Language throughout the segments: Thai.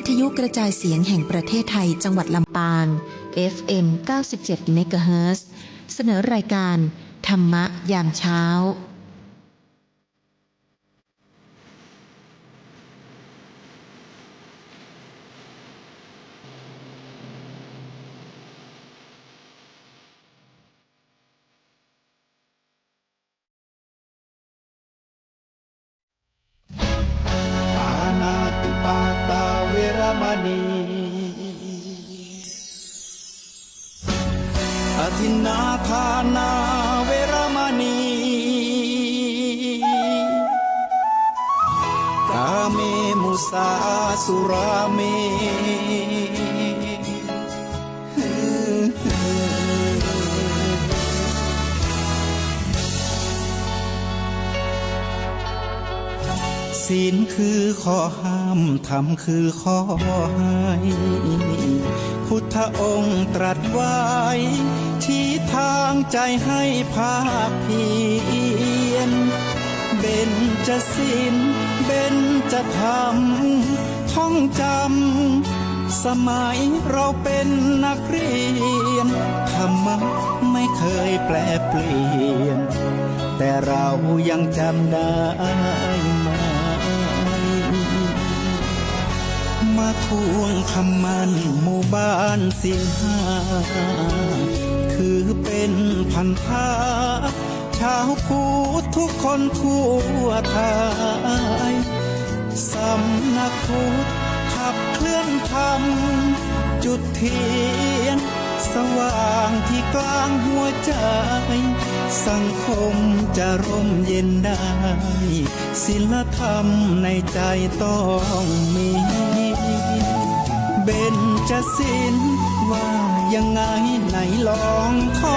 ทยุกระจายเสียงแห่งประเทศไทยจังหวัดลำปาง FM 97 เมกะเฮิรตซ์ เสนอรายการธรรมะยามเช้าปานาติปาตาเวรมณีอทินนาทานาเวรมณีกาเมมุสาสุราเมศีลคือข้อห้ามธรรมคือข้อให้พุทธองค์ตรัสไว้ชี้ทางใจให้ภาคเพียรเบญจศีลเบญจธรรมท่องจำสมัยเราเป็นนักเรียนธรรมะไม่เคยแปลเปลี่ยนแต่เรายังจำได้มาทวงคำมันหมู่บ้านศีลห้าถือเป็นพันธะชาวพุทธทุกคนทั่วไทยสำนักพุทธขับเคลื่อนธรรมจุดเทียนสว่างที่กลางหัวใจสังคมจะร่มเย็นได้ศีลธรรมในใจต้องมีเบญจศีลว่ายังไงไหนลองขอ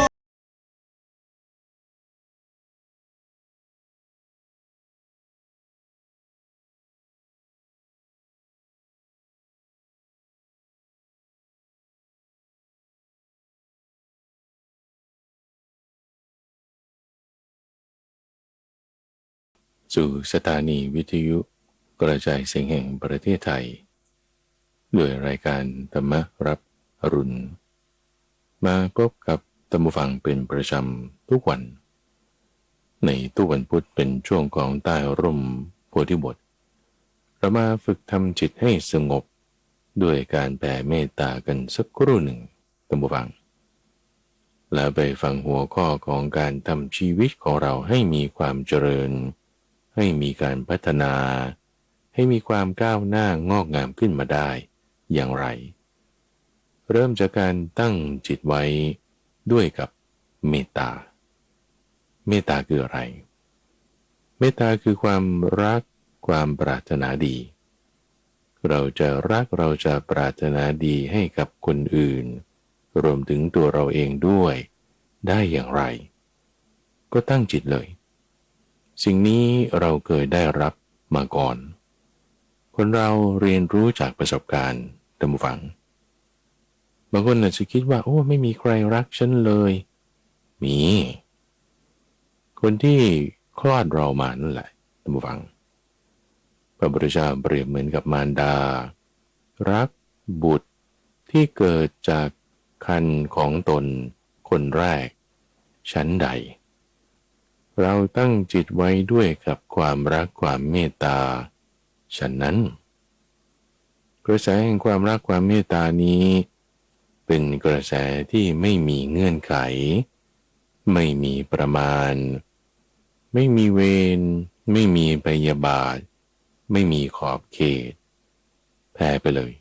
สู่สถานีวิทยุกระจายเสียงแห่งประเทศไทยด้วยรายการธรรมรับอรุณมาพบกับท่านผู้ฟังเป็นประจำทุกวันในทุกวันพุธเป็นช่วงของใต้ร่มโพธิบทเรามาฝึกทำจิตให้สงบด้วยการแผ่เมตตากันสักครู่หนึ่งท่านผู้ฟังแล้วไปฟังหัวข้อของการทำชีวิตของเราให้มีความเจริญให้มีการพัฒนาให้มีความก้าวหน้างอกงามขึ้นมาได้อย่างไรเริ่มจากการตั้งจิตไว้ด้วยกับเมตตาเมตตาคืออะไรเมตตาคือความรักความปรารถนาดีเราจะรักเราจะปรารถนาดีให้กับคนอื่นรวมถึงตัวเราเองด้วยได้อย่างไรก็ตั้งจิตเลยสิ่งนี้เราเคยได้รับมาก่อนคนเราเรียนรู้จากประสบการณ์ท่านผู้ฟังบางคนอาจจะคิดว่าโอ้ไม่มีใครรักฉันเลยมีคนที่คลอดเรามานั่นแหละท่านผู้ฟังพระพุทธเจ้าเปรียบเหมือนกับมารดารักบุตรที่เกิดจากครรภ์ของตนคนแรกชั้นใดเราตั้งจิตไว้ด้วยกับความรักความเมตตาฉะนั้นกระแสแห่งความรักความเมตตานี้เป็นกระแสที่ไม่มีเงื่อนไขไม่มีประมาณไม่มีเวรไม่มีพยาบาทไม่มีขอบเขตแผ่ไปเลย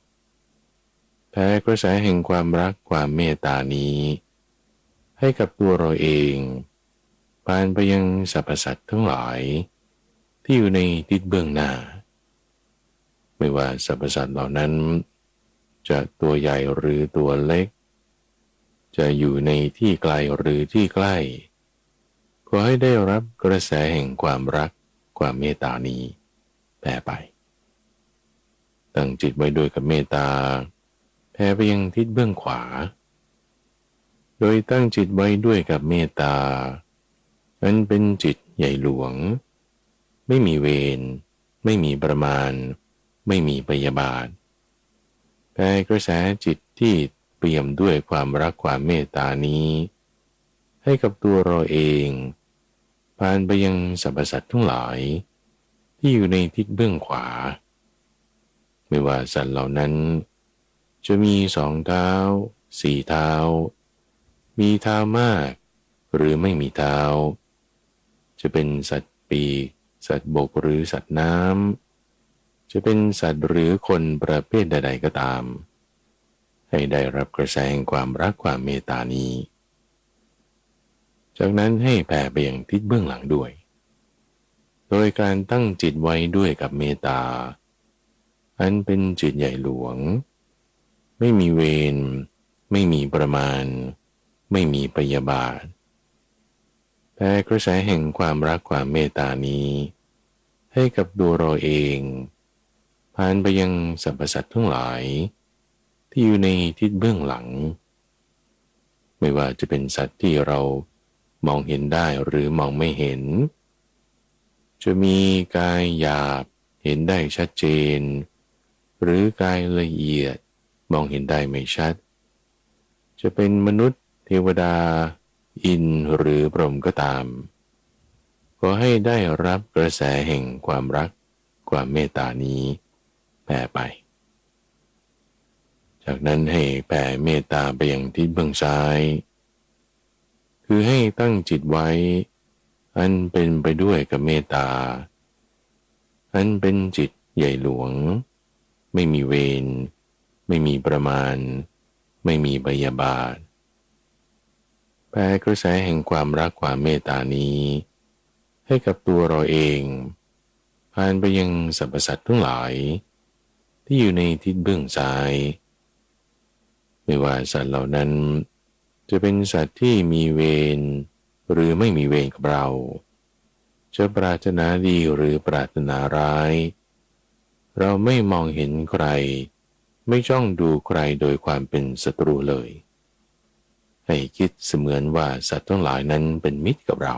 แผ่กระแสแห่งความรักความเมตตานี้ให้กับตัวเราเองผ่านไปยังสรรพสัตว์ทั้งหลายที่อยู่ในทิศเบื้องหน้าไม่ว่าสรรพสัตว์เหล่านั้นจะตัวใหญ่หรือตัวเล็กจะอยู่ในที่ไกลหรือที่ใกล้ขอให้ได้รับกระแสแห่งความรักความเมตตานี้แผ่ไปตั้งจิตไว้ด้วยกับเมตตาแผ่ไปยังทิศเบื้องขวาโดยตั้งจิตไว้ด้วยกับเมตตานั้นเป็นจิตใหญ่หลวงไม่มีเวรไม่มีประมาณไม่มีพยาบาท แผ่กระแสจิตที่เปี่ยมด้วยความรักความเมตตานี้ให้กับตัวเราเองผ่านไปยังสรรพสัตว์ทั้งหลายที่อยู่ในทิศเบื้องขวาไม่ว่าสัตว์เหล่านั้นจะมี2 เท้า4 เท้ามีเท้ามากหรือไม่มีเท้าจะเป็นสัตว์ปีกสัตว์บกหรือสัตว์น้ำจะเป็นสัตว์หรือคนประเภทใดๆก็ตามให้ได้รับกระแสแห่งความรักความเมตตานี้จากนั้นให้แผ่ไปยังทิศเบื้องหลังด้วยโดยการตั้งจิตไว้ด้วยกับเมตตาอันเป็นจิตใหญ่หลวงไม่มีเวรไม่มีประมาณไม่มีพยาบาทแผ่กระแสแห่งความรักความเมตตานี้ให้กับตัวเราเองผ่านไปยังสรรพสัตว์ทั้งหลายที่อยู่ในทิศเบื้องหลังไม่ว่าจะเป็นสัตว์ที่เรามองเห็นได้หรือมองไม่เห็นจะมีกายหยาบเห็นได้ชัดเจนหรือกายละเอียดมองเห็นได้ไม่ชัดจะเป็นมนุษย์เทวดาอินทร์หรือพรหมก็ตามขอให้ได้รับกระแสแห่งความรักความเมตตานี้แผ่ไปจากนั้นให้แผ่เมตตาไปยังทิศเบื้องซ้ายคือให้ตั้งจิตไว้อันเป็นไปด้วยกับเมตตาอันเป็นจิตใหญ่หลวงไม่มีเวรไม่มีประมาณไม่มีพยาบาทแผ่กระแสแห่งความรักความเมตตานี้ให้กับตัวเราเองผ่านไปยังสรรพสัตว์ทั้งหลายที่อยู่ในทิศเบื้องซ้ายไม่ว่าสัตว์เหล่านั้นจะเป็นสัตว์ที่มีเวรหรือไม่มีเวรกับเราจะปรารถนาดีหรือปรารถนาร้ายเราไม่มองเห็นใครไม่จ้องดูใครโดยความเป็นศัตรูเลยให้คิดเสมือนว่าสัตว์ทั้งหลายนั้นเป็นมิตรกับเรา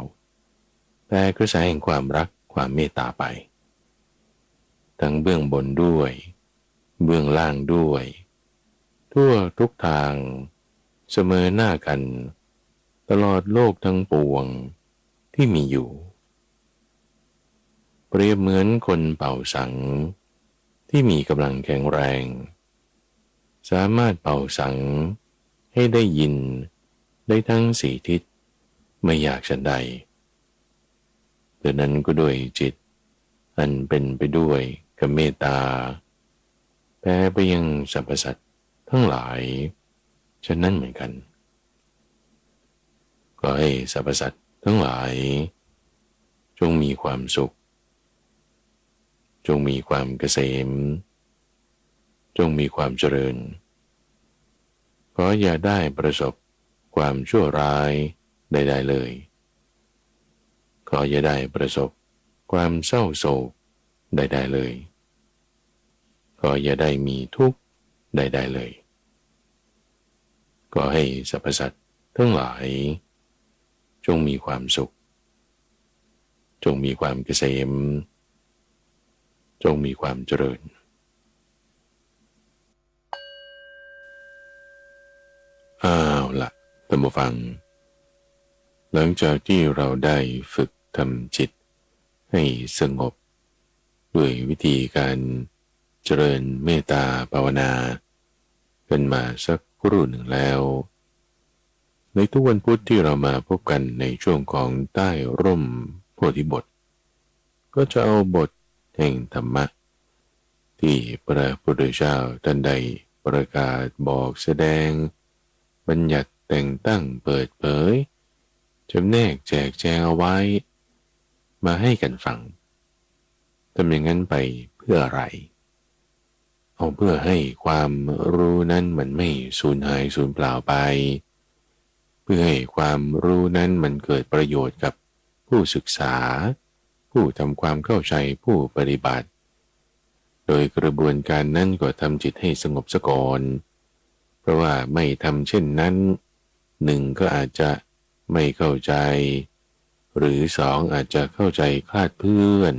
แผ่กระแสแห่งความรักความเมตตาไปทั้งเบื้องบนด้วยเบื้องล่างด้วยทั่วทุกทางเสมอหน้ากันตลอดโลกทั้งปวงที่มีอยู่เปรียบเหมือนคนเป่าสังที่มีกำลังแข็งแรงสามารถเป่าสังให้ได้ยินได้ทั้ง4 ทิศไม่อยากฉันใดดังนั้นก็ด้วยจิตอันเป็นไปด้วยกับเมตตาแผ่ไปยังสรรพสัตว์ทั้งหลายฉะนั้นเหมือนกันก็ให้สรรพสัตว์ทั้งหลายจงมีความสุขจงมีความเกษมจงมีความเจริญขออย่าได้ประสบความชั่วร้ายใดๆเลยขออย่าได้ประสบความเศร้าโศกใดๆเลยขออย่าได้มีทุกข์ใดๆเลยก็ให้สรรพสัตว์ทั้งหลายจงมีความสุขจงมีความเกษมจงมีความเจริญล่ะท่านผู้ฟังหลังจากที่เราได้ฝึกทำจิตให้สงบด้วยวิธีการเจริญเมตตาภาวนากันมาสักครู่หนึ่งแล้วในทุกวันพุธที่เรามาพบกันในช่วงของใต้ร่มโพธิบทก็จะเอาบทแห่งธรรมะที่พระพุทธเจ้าท่านได้ประกาศบอกแสดงบัญญัติแต่งตั้งเปิดเผยจำแนกแจกแจงเอาไว้มาให้กันฟังทำอย่างนั้นไปเพื่ออะไรเอาเพื่อให้ความรู้นั้นมันไม่สูญหายสูญเปล่าไปเพื่อให้ความรู้นั้นมันเกิดประโยชน์กับผู้ศึกษาผู้ทำความเข้าใจผู้ปฏิบัติโดยกระบวนการนั้นก็ทำจิตให้สงบซะก่อนเพราะว่าไม่ทำเช่นนั้น1ก็อาจจะไม่เข้าใจหรือ2อาจจะเข้าใจคลาดเคลื่อน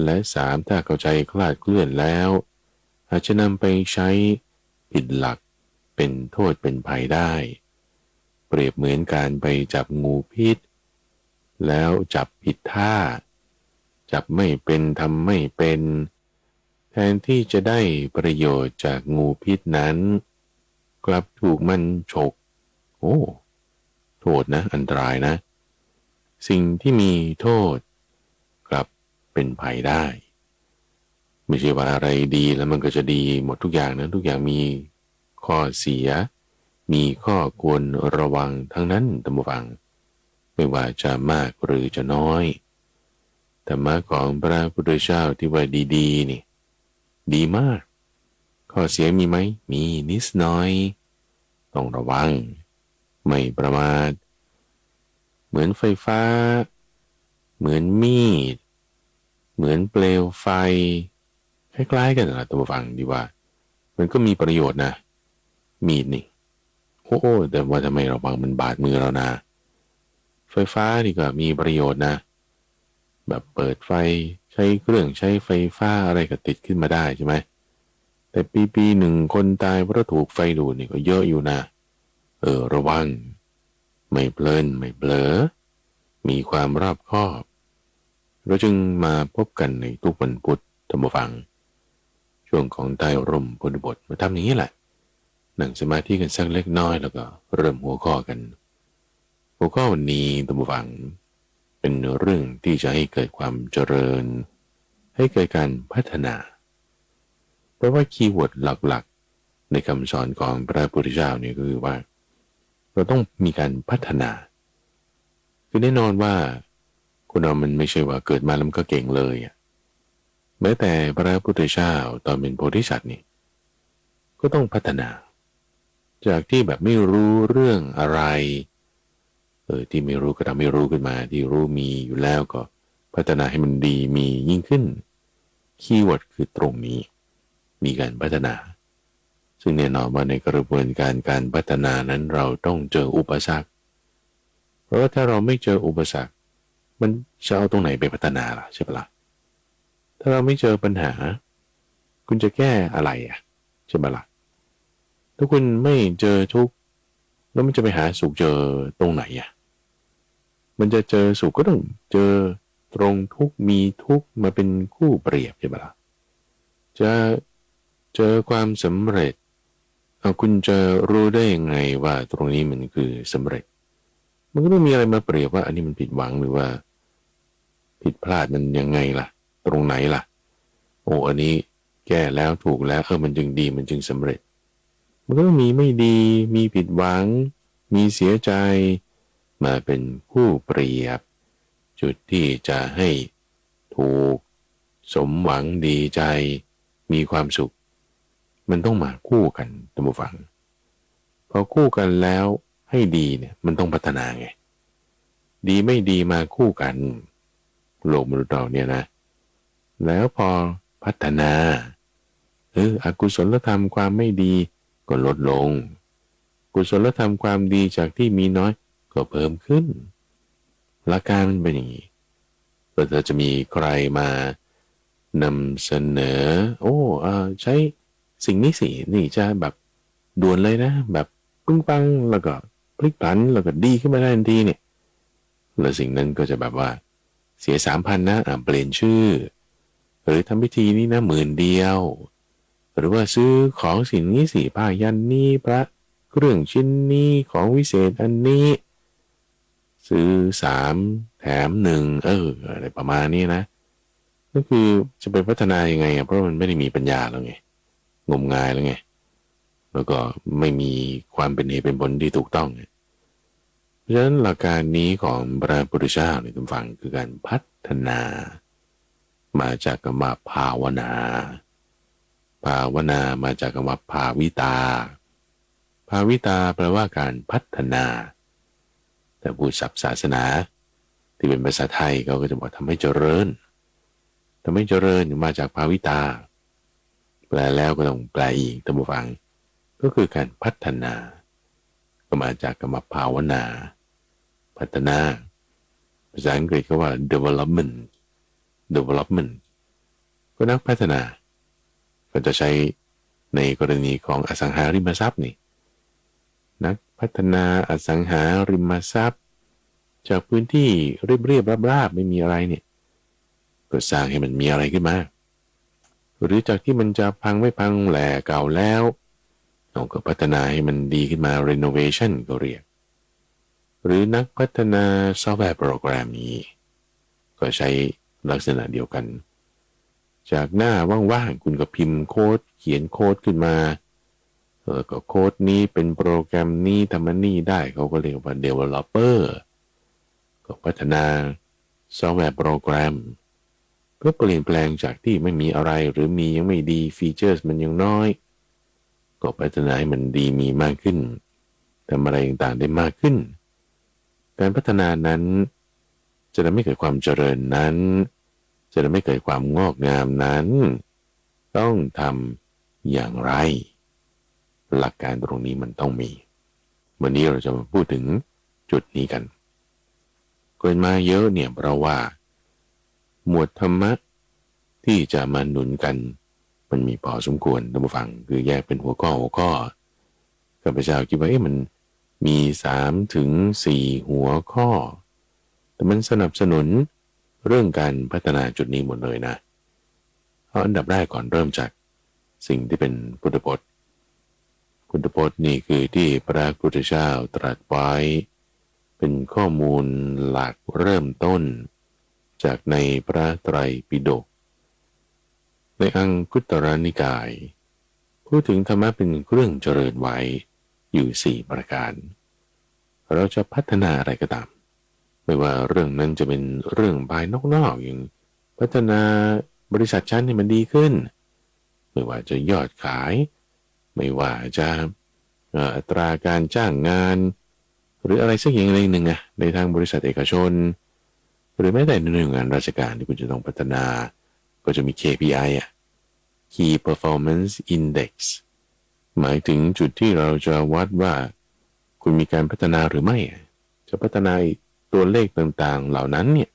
และ3ถ้าเข้าใจคลาดเคลื่อนแล้วอาจจะนำไปใช้ ผิดหลักเป็นโทษเป็นภัยได้เปรียบเหมือนการไปจับงูพิษแล้วจับผิดท่าจับไม่เป็นทำไม่เป็นแทนที่จะได้ประโยชน์จากงูพิษนั้นกลับถูกมันฉกโอ้โทษนะอันตรายนะสิ่งที่มีโทษกลับเป็นภัยได้ไม่ใช่ว่าอะไรดีแล้วมันก็จะดีหมดทุกอย่างนะทุกอย่างมีข้อเสียมีข้อควรระวังทั้งนั้นท่านผู้ฟังไม่ว่าจะมากหรือจะน้อยธรรมะของพระพุทธเจ้าที่ว่าดีๆนี่ดีมากข้อเสียมีไหมมีนิดหน่อยต้องระวังไม่ประมาทเหมือนไฟฟ้าเหมือนมีดเหมือนเปลวไฟคล้ายๆกันนะตัวฟังดีว่ามันก็มีประโยชน์นะมีดนี่โอ้แต่ว่าทำไมระวังมันบาดมือเรานะไฟฟ้านี่ก็มีประโยชน์นะแบบเปิดไฟใช้เครื่องใช้ไฟฟ้าอะไรก็ติดขึ้นมาได้ใช่ไหมแต่ปีหนึ่งคนตายเพราะถูกไฟดูดนี่ก็เยอะอยู่นะระวังไม่เพลินไม่เผลอมีความรอบคอบเราจึงมาพบกันในทุกวันพุธธรรมฟังช่วงของใต้ร่มพุทธบทมาทำอย่างนี้แหละนั่งสมาธิกันสักเล็กน้อยแล้วก็เริ่มหัวข้อกันหัวข้อวันนี้ธรรมฟังเป็นเรื่องที่จะให้เกิดความเจริญให้เกิดการพัฒนาเพราะว่าคีย์เวิร์ดหลักๆในคำสอนของพระพุทธเจ้าเนี่ยคือว่าเราต้องมีการพัฒนาคือแน่นอนว่าคนเรามันไม่ใช่ว่าเกิดมาแล้วมันก็เก่งเลยแม้แต่พระพุทธเจ้าตอนเป็นโพธิสัตว์นี่ก็ต้องพัฒนาจากที่แบบไม่รู้เรื่องอะไรที่ไม่รู้ก็ทำให้รู้ขึ้นมาที่รู้มีอยู่แล้วก็พัฒนาให้มันดีมียิ่งขึ้นคีย์เวิร์ดคือตรงนี้มีการพัฒนาซึ่งแน่นอนว่าในกระบวนการพัฒนานั้นเราต้องเจออุปสรรคเพราะว่าถ้าเราไม่เจออุปสรรคมันจะเอาตรงไหนไปพัฒนาล่ะใช่ปะล่ะถ้าเราไม่เจอปัญหาคุณจะแก้อะไรใช่ปะล่ะถ้าคุณไม่เจอทุกข์แล้วมันจะไปหาสุขเจอตรงไหนมันจะเจอสุขก็ต้องเจอตรงทุกข์มีทุกข์มาเป็นคู่เปรียบใช่ปะล่ะจะเจอความสำเร็จคุณจะรู้ได้ยังไงว่าตรงนี้มันคือสำเร็จมันก็ต้องมีอะไรมาเปรียบว่าอันนี้มันผิดหวังหรือว่าผิดพลาดมันยังไงล่ะตรงไหนล่ะอันนี้แก้แล้วถูกแล้วมันจึงดีมันจึงสำเร็จมันก็ต้องมีไม่ดีมีผิดหวังมีเสียใจมาเป็นคู่เปรียบจุดที่จะให้ถูกสมหวังดีใจมีความสุขมันต้องมาคู่กันท่านผู้ฟังพอคู่กันแล้วให้ดีเนี่ยมันต้องพัฒนาไงดีไม่ดีมาคู่กันโลกมนุษย์เราเนี่ยนะแล้วพอพัฒนาอกุศลธรรมความไม่ดีก็ลดลงกุศลธรรมความดีจากที่มีน้อยก็เพิ่มขึ้นหลักการมันเป็นอย่างนี้เธอจะมีใครมานำเสนอใช้สิ่งนี้สินี่จะแบบด่วนเลยนะแบบปึ้งปังแล้วก็พลิกผันแล้วก็ดีขึ้นมาได้ทันทีเนี่ยแล้วสิ่งนั้นก็จะแบบว่าเสีย 3,000 นะเปลี่ยนชื่อหรือทำพิธีนี้นะ10,000เดียวหรือว่าซื้อของสิ่งนี้สิผ้ายันนี้พระเครื่องชิ้นนี้ของวิเศษอันนี้ซื้อ3แถม1อะไรประมาณนี้นะก็คือจะไปพัฒนายังไงเพราะมันไม่ได้มีปัญญาแล้วไงงมงายแล้วไงแล้วก็ไม่มีความเป็นเหตุเป็นผลที่ถูกต้องเพราะฉะนั้นหลักการนี้ของพระพุทธเจ้าในทุกฝั่งคือการพัฒนามาจากคำว่าภาวนามาจากคำว่าภาวิตาแปลว่าการพัฒนาแต่พูดศัพท์ศาสนาที่เป็นภาษาไทยเขาก็จะบอกทำให้เจริญมาจากภาวิตาแปลแล้วก็ต้องแปลอีกท่านผู้ฟังก็คือการพัฒนาก็มาจากคำว่าภาวนาพัฒนาภาษาอังกฤษก็ว่า development ก็นักพัฒนาก็จะใช้ ในกรณีของอสังหาริมทรัพย์นี่นักพัฒนาอสังหาริมทรัพย์จากพื้นที่เรียบๆราบๆไม่มีอะไรเนี่ยก็สร้างให้มันมีอะไรขึ้นมาหรือจากที่มันจะพังไม่พังแหล่เก่าแล้วเราก็พัฒนาให้มันดีขึ้นมา renovation ก็เรียกหรือนักพัฒนาซอฟต์แวร์โปรแกรมนี้ก็ใช้ลักษณะเดียวกันจากหน้าว่างๆคุณก็พิมพ์โค้ดเขียนโค้ดขึ้นมาก็โค้ดนี้เป็นโปรแกรมนี้ทำมันนี่ได้เขาก็เรียกว่า developer ก็พัฒนาซอฟต์แวร์โปรแกรมเพื่อเปลี่ยนแปลงจากที่ไม่มีอะไรหรือมียังไม่ดีฟีเจอร์มันยังน้อยก็พัฒนาให้มันดีมีมากขึ้นทำอะไรต่างๆได้มากขึ้นการพัฒนานั้นจะทำให้เกิดความเจริญนั้นจะทำให้เกิดความงอกงามนั้นต้องทำอย่างไรหลักการตรงนี้มันต้องมีวันนี้เราจะมาพูดถึงจุดนี้กันเกินมาเยอะเนี่ยเพราะว่าหมวดธรรมะที่จะมาหนุนกันมันมีพอสมควรท่านผู้ฟังคือแยกเป็นหัวข้อข้าพเจ้าคิดว่ามันมี3 ถึง 4หัวข้อแต่มันสนับสนุนเรื่องการพัฒนาจุดนี้หมดเลยนะเอาอันดับแรกก่อนเริ่มจากสิ่งที่เป็นพุทธพจน์นี่คือที่พระพุทธเจ้าตรัสไว้เป็นข้อมูลหลักเริ่มต้นจากในพระไตรปิฎกในอังคุตตรนิกายพูดถึงธรรมะเป็นเครื่องเจริญไว้อยู่4ประการเราจะพัฒนาอะไรก็ตามไม่ว่าเรื่องนั้นจะเป็นเรื่องภายนอกอย่างพัฒนาบริษัทชั้นให้มันดีขึ้นไม่ว่าจะยอดขายไม่ว่าจะอัตราการจ้างงานหรืออะไรสักอย่างหนึ่งในทางบริษัทเอกชนหรือแม้แต่ในหน่วยงานราชการที่คุณจะต้องพัฒนาก็จะมี KPI Key Performance Index หมายถึงจุดที่เราจะวัดว่าคุณมีการพัฒนาหรือไม่จะพัฒนาตัวเลขต่างๆเหล่านั้นเนี่ย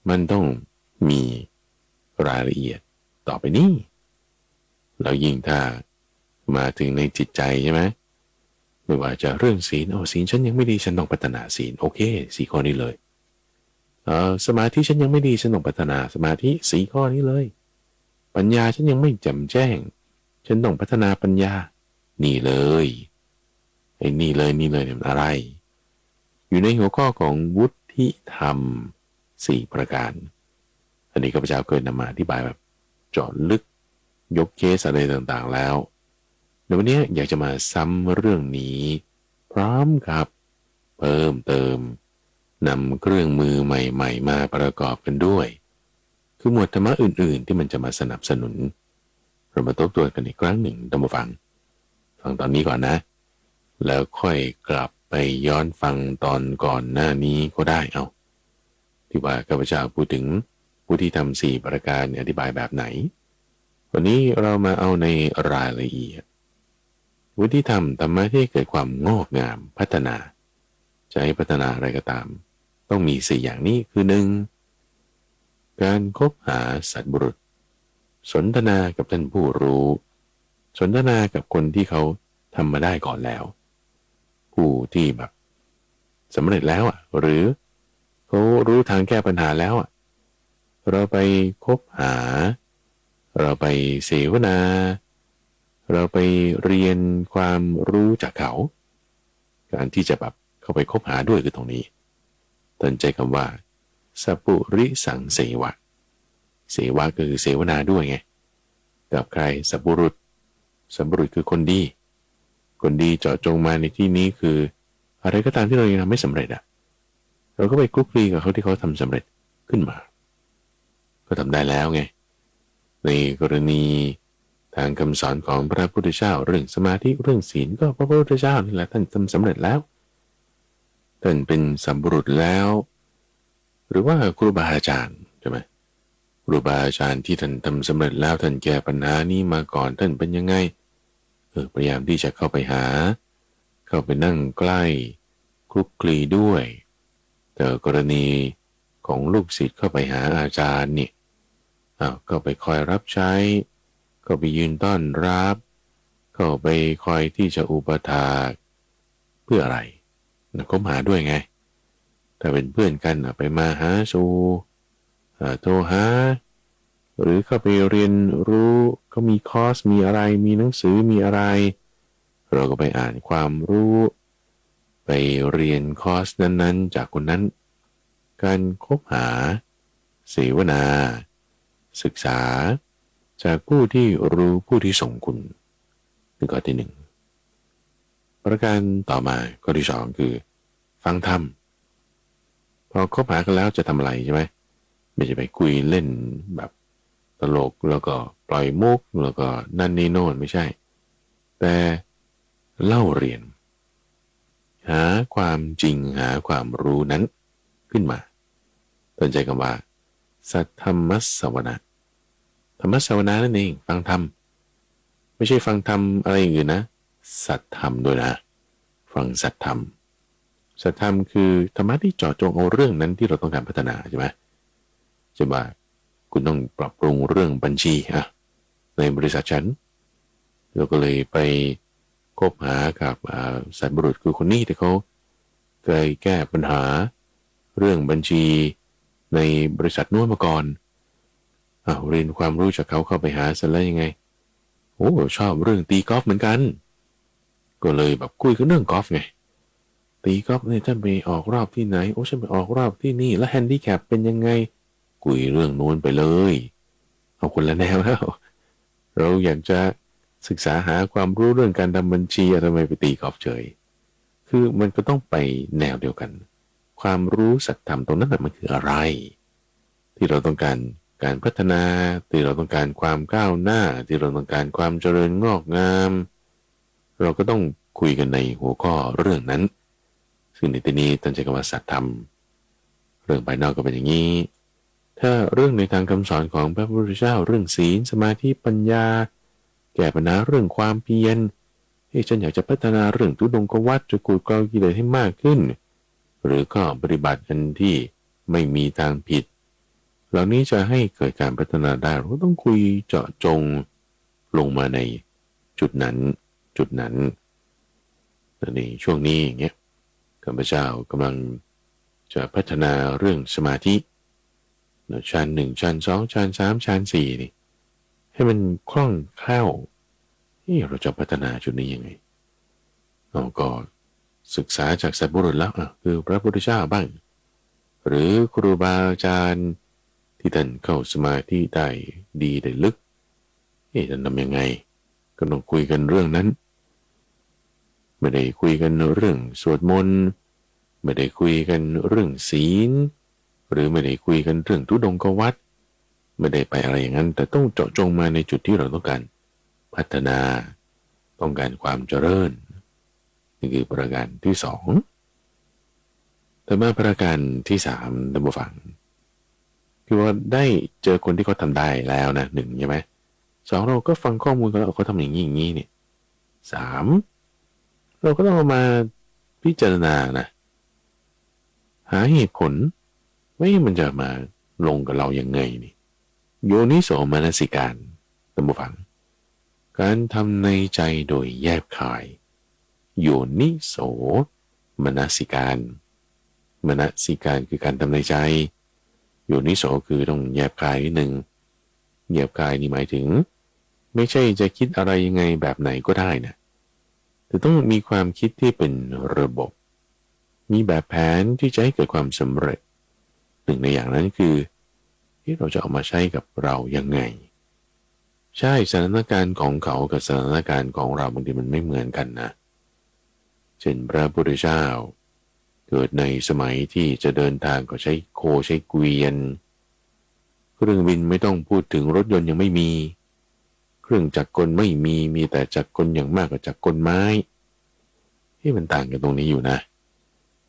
มันต้องมีรายละเอียดต่อไปนี้แล้วยิ่งถ้ามาถึงในจิตใจใช่ไหมไม่ว่าจะเรื่องศีลศีลฉันยังไม่ดีฉันต้องพัฒนาศีลโอเค4 ข้อนี้เลยสมาธิฉันยังไม่ดีฉันต้องพัฒนาสมาธิ4 ข้อนี้เลยปัญญาฉันยังไม่แจ่มแจ้งฉันต้องพัฒนาปัญญานี่เลยนี่เลยเนี่ยมันอะไรอยู่ในหัวข้อของวุฒิธรรม4 ประการอันนี้ข้าพเจ้าเคยนำมาอธิบายแบบเจาะลึกยกเคสอะไรต่างๆแล้วในวันนี้อยากจะมาซ้ำเรื่องนี้พร้อมกับเพิ่มเติมนำเครื่องมือใหม่ๆมาประกอบกันด้วยคือหมวดธรรมะอื่นๆที่มันจะมาสนับสนุนเรามาทบทวนกันอีกครั้งหนึ่งท่านผู้ฟังตอนนี้ก่อนนะแล้วค่อยกลับไปย้อนฟังตอนก่อนหน้านี้ก็ได้ที่ว่าข้าพเจ้าพูดถึงผู้ที่ทำ4 ประการอธิบายแบบไหนวันนี้เรามาเอาในรายละเอียดวิธีทำธรรมะที่เกิดความงอกงามพัฒนาจะให้พัฒนาอะไรก็ตามต้องมี4 อย่างนี้คือ 1. การคบหาสัตบุรุษสนทนากับท่านผู้รู้สนทนากับคนที่เขาทำมาได้ก่อนแล้วผู้ที่แบบสำเร็จแล้วหรือเขารู้ทางแก้ปัญหาแล้วเราไปคบหาเราไปเสวนาเราไปเรียนความรู้จากเขาการที่จะแบบเข้าไปคบหาด้วยคือตรงนี้ท่านใจคำว่าสัพปุริสังเสวะเสวะก็คือเสวนาด้วยไงกับใครสัพปุรุษคือคนดีเจาะจงมาในที่นี้คืออะไรก็ตามที่เรายังทำไม่สำเร็จเราก็ไปคลุกคลีกับเขาที่เขาทำสำเร็จขึ้นมาก็ทำได้แล้วไงในกรณีทางคำสอนของพระพุทธเจ้าเรื่องสมาธิเรื่องศีลก็พระพุทธเจ้านี่แหละท่านทำสำเร็จแล้วท่านเป็นสัมบุรุษแล้วหรือว่าครูบาอาจารย์ใช่ไหมครูบาอาจารย์ที่ท่านทำสำเร็จแล้วท่านแก้ปัญหานี้มาก่อนท่านเป็นยังไงพยายามที่จะเข้าไปหาเข้าไปนั่งใกล้คลุกคลีด้วยแต่กรณีของลูกศิษย์เข้าไปหาอาจารย์นี่ก็ไปคอยรับใช้ ก็ไปยืนต้อนรับก็ไปคอยที่จะอุปถากเพื่ออะไรคบหาด้วยไงถ้าเป็นเพื่อนกันไปมาหาสู่โทรหาหรือเข้าไปเรียนรู้เขามีคอร์สมีอะไรมีหนังสือมีอะไรเราก็ไปอ่านความรู้ไปเรียนคอร์สนั้นๆจากคนนั้นการคบหาเสวนาศึกษาจากผู้ที่รู้ผู้ที่ส่งคุณนี่ข้อที่หนึ่งประการต่อมาข้อที่สองคือฟังธรรมพอคบหากันแล้วจะทำอะไรใช่ไหมไม่ใช่ไปคุยเล่นแบบตลกแล้วก็ปล่อยมุกแล้วก็นั่นนี่โน่นไม่ใช่แต่เล่าเรียนหาความจริงหาความรู้นั้นขึ้นมาตั้งใจคำว่าสัทธรรมสวนาธรรมสวนานั่นเองฟังธรรมไม่ใช่ฟังธรรมอะไรอย่างอื่นนะสัทธรรมด้วยนะฟังสัทธรรมสัทธรรมคือธรรมะที่เจาะจงเอาเรื่องนั้นที่เราต้องการพัฒนาใช่ไหมจะว่าคุณต้องปรับปรุงเรื่องบัญชีในบริษัทฉันเราก็เลยไปคบหากับสัตว์บุรุษคือคนนี้ที่เขาเคยแก้ปัญหาเรื่องบัญชีในบริษัทนู้นมาก่อนเรียนความรู้จากเขาเข้าไปหาเสร็จแล้วยังไงโอ้ชอบเรื่องตีกอล์ฟเหมือนกันก็เลยแบบคุยกันเรื่องกอล์ฟไงตีกอล์ฟเนี่ยท่านไปออกรอบที่ไหนโอ้ฉันไปออกรอบที่นี่แล้วแฮนดิแคปเป็นยังไงคุยเรื่องนู้นไปเลยเอาคนละแนวแล้วเราอยากจะศึกษาหาความรู้เรื่องการทำบัญชีทำไมไปตีกอล์ฟเฉยคือมันก็ต้องไปแนวเดียวกันความรู้สัจธรรมตรงนั้นมันคืออะไรที่เราต้องการการพัฒนาที่เราต้องการความก้าวหน้าที่เราต้องการความเจริญงอกงามเราก็ต้องคุยกันในหัวข้อเรื่องนั้นซึ่งในที่นี้ตั้งใจคำว่าสัจธรรมเรื่องภายนอกก็เป็นอย่างนี้ถ้าเรื่องในทางคำสอนของพระพุทธเจ้าเรื่องศีลสมาธิปัญญาแก้ปัญหาเรื่องความเพียรฉันอยากจะพัฒนาเรื่องทุดงควัตจะกูดกรองกิเลสให้มากขึ้นหรือก็ปฏิบัติกันที่ไม่มีทางผิดเหล่านี้จะให้เกิดการพัฒนาได้เราก็ต้องคุยเจาะจงลงมาในจุดนั้นในช่วงนี้อย่างเงี้ยข้าพเจ้ากำลังจะพัฒนาเรื่องสมาธิชั้นหนึ่งชั้นสองชั้นสามชั้นสี่นี่ให้มันคล่องแคล่วเราจะพัฒนาจุดนี้ยังไงเราก็ศึกษาจากสัตว์บุรุษแล้วคือพระพุทธเจ้าบ้างหรือครูบาอาจารย์ที่ท่านเข้าสมาธิได้ดีได้ลึกท่านทำยังไงก็ต้องคุยกันเรื่องนั้นไม่ได้คุยกันเรื่องสวดมนต์ไม่ได้คุยกันเรื่องศีลหรือไม่ได้คุยกันเรื่องทุดงควัตรไม่ได้ไปอะไรอย่างนั้นแต่ต้องเจาะจงมาในจุดที่เราต้องการพัฒนาต้องการความเจริญนี่คือประการที่สองแต่มาประการที่สามท่านผู้ฟังคือว่าได้เจอคนที่เขาทำได้แล้วนะหนึ่งใช่ไหมสองเราก็ฟังข้อมูลกันแล้วเขาทำอย่างนี้อย่างนี้เนี่ยสามเราก็ต้องเอามาพิจารณานะหาเหตุผลว่ามันจะมาลงกับเรายังไงนี่โยนิโสมนสิการท่านผู้ฟังการทำในใจโดยแยบคายโยนิโสมนสิการมนสิการคือการทำในใจโยนิโสคือต้องแยบคายนิดนึงแยบคายนี่หมายถึงไม่ใช่จะคิดอะไรยังไงแบบไหนก็ได้นะแต่ต้องมีความคิดที่เป็นระบบมีแบบแผนที่จะให้เกิดความสำเร็จหนึ่งในอย่างนั้นคือที่เราจะเอามาใช้กับเรายังไงใช่สถานการณ์ของเขากับสถานการณ์ของเราบางทีมันไม่เหมือนกันนะเช่นพระพุทธเจ้าเกิดในสมัยที่จะเดินทางก็ใช้โคใช้เกวียนเครื่องบินไม่ต้องพูดถึงรถยนต์ยังไม่มีเครื่องจักรกลไม่มีแต่จักรกลอย่างมากกับจักรกลไม้ที่มันต่างกันตรงนี้อยู่นะ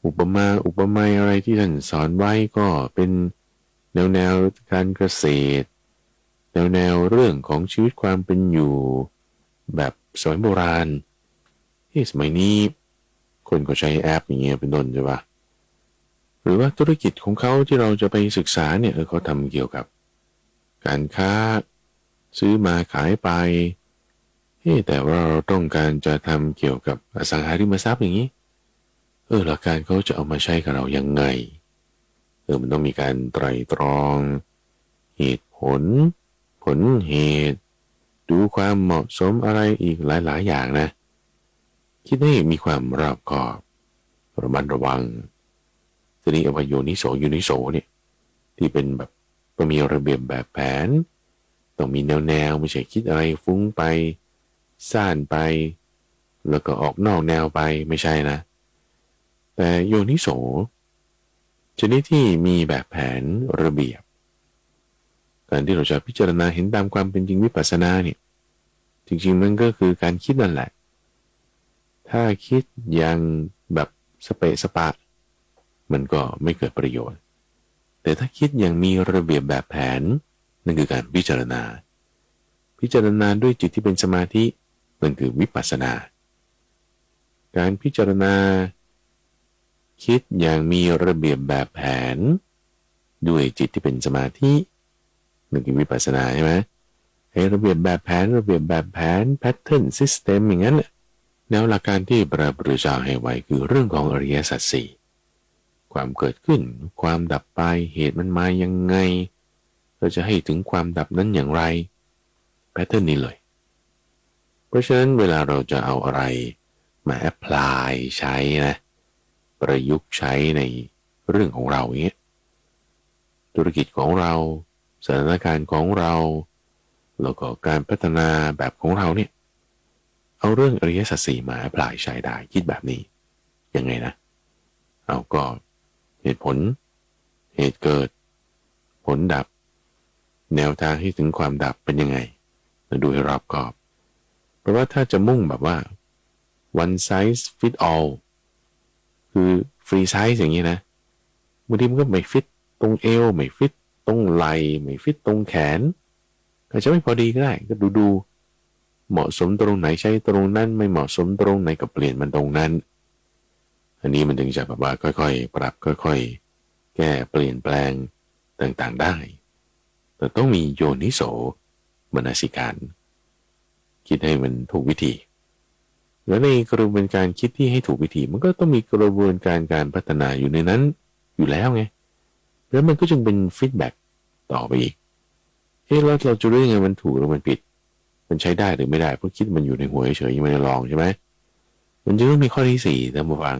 อุปมาอะไรที่ท่านสอนไว้ก็เป็นแนวการเกษตรแนวเรื่องของชีวิตความเป็นอยู่แบบสมัยโบราณที่สมัยนี้คนก็ใช้แอปอย่างเงี้ยเป็นต้นใช่ปะหรือว่าธุรกิจของเขาที่เราจะไปศึกษาเนี่ยเขาทำเกี่ยวกับการค้า ซื้อมาขายไปแต่ว่าเราต้องการจะทำเกี่ยวกับอสังหาริมทรัพย์อย่างนี้หลักการเขาจะเอามาใช้กับเรายังไงมันต้องมีการไตร่ตรองเหตุผลผลเหตุดูความเหมาะสมอะไรอีกหลายๆอย่างนะคิดให้มีความรอบคอบระมัดระวังทีนี้อวัยโยนิโสเนี่ยที่เป็นแบบมีระเบียบแบบแผนต้องมีแนวไม่ใช่คิดอะไรฟุ้งไปซ่านไปแล้วก็ออกนอกแนวไปไม่ใช่นะแต่โยนิโสชนิดที่มีแบบแผนระเบียบการที่เราจะพิจารณาเห็นตามความเป็นจริงวิปัสสนาเนี่ยจริงๆมันก็คือการคิดนั่นแหละถ้าคิดอย่างแบบสเปะสปะมันก็ไม่เกิดประโยชน์แต่ถ้าคิดอย่างมีระเบียบแบบแผนนั่นคือการพิจารณาด้วยจิตที่เป็นสมาธินั่นคือวิปัสสนาการพิจารณาคิดอย่างมีระเบียบแบบแผนด้วยจิตที่เป็นสมาธินั่นคือวิปัสสนาใช่ไหมให้ระเบียบแบบแผนแพทเทิร์นซิสเต็มอย่างนั้นแนวหลักการที่พระพุทธเจ้าให้ไว้คือเรื่องของอริยสัจสี่ความเกิดขึ้นความดับไปเหตุมันมายังไงเราจะให้ถึงความดับนั้นอย่างไรแพทเทิร์นนี้เลยเพราะฉะนั้นเวลาเราจะเอาอะไรมาแอพพลายใช้นะประยุกต์ใช้ในเรื่องของเราอย่างเงี้ยธุรกิจของเราสถานการณ์ของเราแล้วก็การพัฒนาแบบของเราเนี่ยเอาเรื่องอริยสัจสี่มาแอพพลายใช้ได้คิดแบบนี้ยังไงนะเอาก็เหตุผลเหตุเกิดผลดับแนวทางให้ถึงความดับเป็นยังไงมาดูให้รอบคอบเพราะว่าถ้าจะมุ่งแบบว่า one size fit all คือ free size อย่างนี้นะบางทีมันก็ไม่ฟิตตรงเอวไม่ฟิตตรงไหล่ไม่ฟิตตรงแขนอาจจะไม่พอดีก็ได้ก็ดูเหมาะสมตรงไหนใช้ตรงนั้นไม่เหมาะสมตรงไหนก็เปลี่ยนมันตรงนั้นอันนี้มันถึงจะแบบว่าค่อยๆปรับค่อยๆแก้เปลี่ยนแปลงต่างๆได้แต่ต้องมีโยนิโสมนสิการคิดให้มันถูกวิธีแล้วในกระบวนการคิดที่ให้ถูกวิธีมันก็ต้องมีกระบวนการพัฒนาอยู่ในนั้นอยู่แล้วไงแล้วมันก็จึงเป็นฟีดแบ็กต่อไปอีกแล้วเราจะรู้ยังไงมันถูกหรือมันผิดมันใช้ได้หรือไม่ได้เพราะคิดมันอยู่ในหัวเฉยๆยังไม่ได้ลองใช่ไหมมันจะต้องมีข้อที่4ท่านผู้ฟัง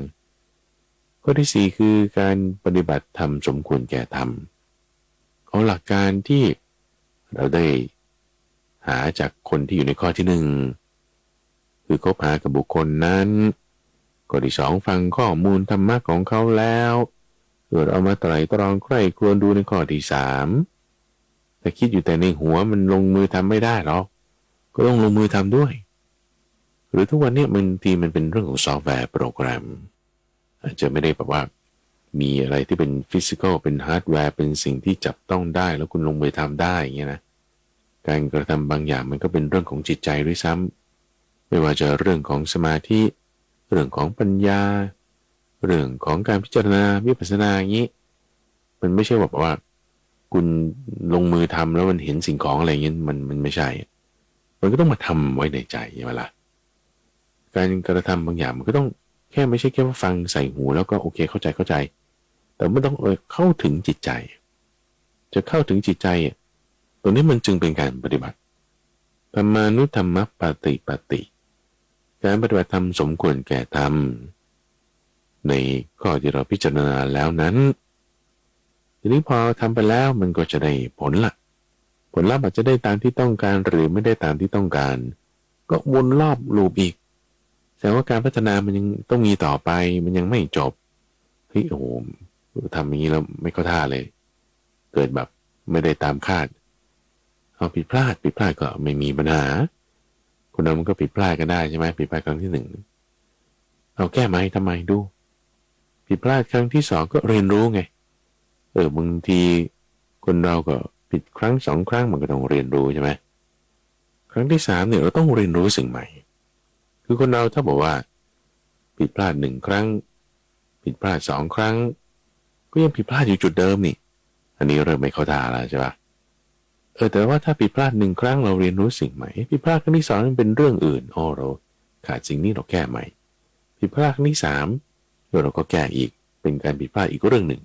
ข้อที่4คือการปฏิบัติธรรมสมควรแก่ธรรมเอาหลักการที่เราได้หาจากคนที่อยู่ในข้อที่1คือคบหากับบุคคลนั้นข้อที่2ฟังข้อมูลธรรมะของเขาแล้วเอามาไตร่ตรองใคร่ครวญดูในข้อที่3แต่คิดอยู่แต่ในหัวมันลงมือทำไม่ได้หรอกก็ต้องลงมือทำด้วยหรือทุกวันนี้มันเป็นเรื่องของซอฟต์แวร์โปรแกรมอาจจะไม่ได้แบบว่ามีอะไรที่เป็นฟิสิกอลเป็นฮาร์ดแวร์เป็นสิ่งที่จับต้องได้แล้วคุณลงมือทำได้อย่างเงี้ยนะการกระทำบางอย่างมันก็เป็นเรื่องของจิตใจด้วยซ้ำไม่ว่าจะเรื่องของสมาธิเรื่องของปัญญาเรื่องของการพิจารณาวิปัสสนาอย่างนี้มันไม่ใช่แบบว่าคุณลงมือทำแล้วมันเห็นสิ่งของอะไรอย่างเงี้ยมันไม่ใช่มันก็ต้องมาทำไว้ในใจใช่ไหมล่ะการกระทำบางอย่างมันก็ต้องแค่ไม่ใช่แค่ว่าฟังใส่หูแล้วก็โอเคเข้าใจแต่ไม่ต้องเข้าถึงจิตใจจะเข้าถึงจิตใจตรงนี้มันจึงเป็นการปฏิบัติธรรมานุธรรมปฏิการปฏิบัติธรรมสมควรแก่ธรรมในข้อที่เราพิจารณาแล้วนั้นทีนี้พอทำไปแล้วมันก็จะได้ผลลัพธ์อาจจะได้ตามที่ต้องการหรือไม่ได้ตามที่ต้องการก็วนรอบลูปอีกแต่ว่าการพัฒนามันยังต้องมีต่อไปมันยังไม่จบโอ้โหทำอย่างนี้แล้วไม่เข้าท่าเลยเกิดแบบไม่ได้ตามคาดเอาผิดพลาดก็ไม่มีปัญหาคนเรามันก็ผิดพลาดกันได้ใช่ไหมผิดพลาดครั้งที่1เอาแก้ไหมทำไมดูผิดพลาดครั้งที่2ก็เรียนรู้ไงบางทีคนเราก็ผิดครั้ง2ครั้งมันก็ต้องเรียนรู้ใช่ไหมครั้งที่3เนี่ยเราต้องเรียนรู้สิ่งใหม่คือคนเราถ้าบอกว่าผิดพลาด1ครั้งผิดพลาด2ครั้งก็ยังผิดพลาดอยู่จุดเดิมนี่อันนี้เริ่มไม่เข้าท่าแล้วใช่ปะ แต่ว่าถ้าผิดพลาด1 ครั้งเราเรียนรู้สิ่งใหม่ผิดพลาดครั้งที่2มันเป็นเรื่องอื่นเราขาดสิ่งนี้เราแก้ใหม่ผิดพลาดครั้งที่3เราก็แก้อีกเป็นการผิดพลาดอีกเรื่องหนึ่ง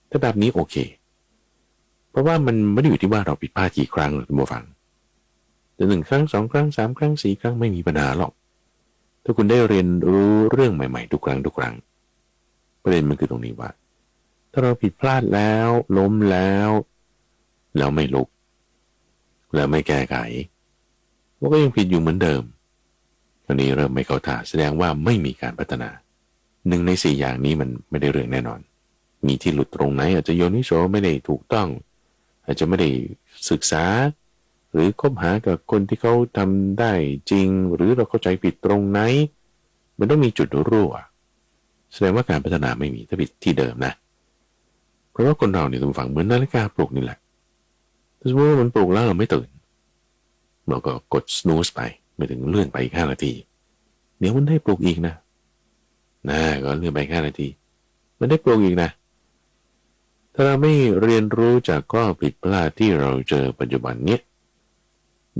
ถ้าแบบนี้โอเคเพราะว่ามันไม่ได้อยู่ที่ว่าเราผิดพลาดกี่ครั้งหรอกท่านผู้ฟังแต่1 ครั้ง2 ครั้ง3 ครั้ง4 ครั้งไม่มีปัญหาหรอกถ้าคุณได้เรียนรู้เรื่องใหม่ๆทุกครั้งประเด็นมันคือตรงนี้ว่าถ้าเราผิดพลาดแล้วล้มแล้วไม่ลุกแล้วไม่แก้ไขมันก็ยังผิดอยู่เหมือนเดิมอันนี้เริ่มไม่เข้าท่าแสดงว่าไม่มีการพัฒนา1 ใน 4อย่างนี้มันไม่ได้เรื่องแน่นอนมีที่หลุดตรงไหนอาจจะโยนิโสไม่ได้ถูกต้องอาจจะไม่ได้ศึกษาหรือคบหากับคนที่เขาทำได้จริงหรือเราเข้าใจผิดตรงไหนมันต้องมีจุดรั่วแสดงว่าการพัฒนาไม่มีถ้าผิดที่เดิมนะเพราะว่าคนเราเนี่ยต้องฝังเหมือนนาฬิกาปลุกนี่แหละถ้าสมมติว่ามันปลุกแล้วเราไม่ตื่นเราก็กด snooze ไปไม่ถึงเลื่อนไปอีก5 นาทีเดี๋ยวมันได้ปลุกอีกนะก็เลื่อนไป5 นาทีมันได้ปลุกอีกนะถ้าเราไม่เรียนรู้จากข้อผิดพลาดที่เราเจอปัจจุบันเนี้ย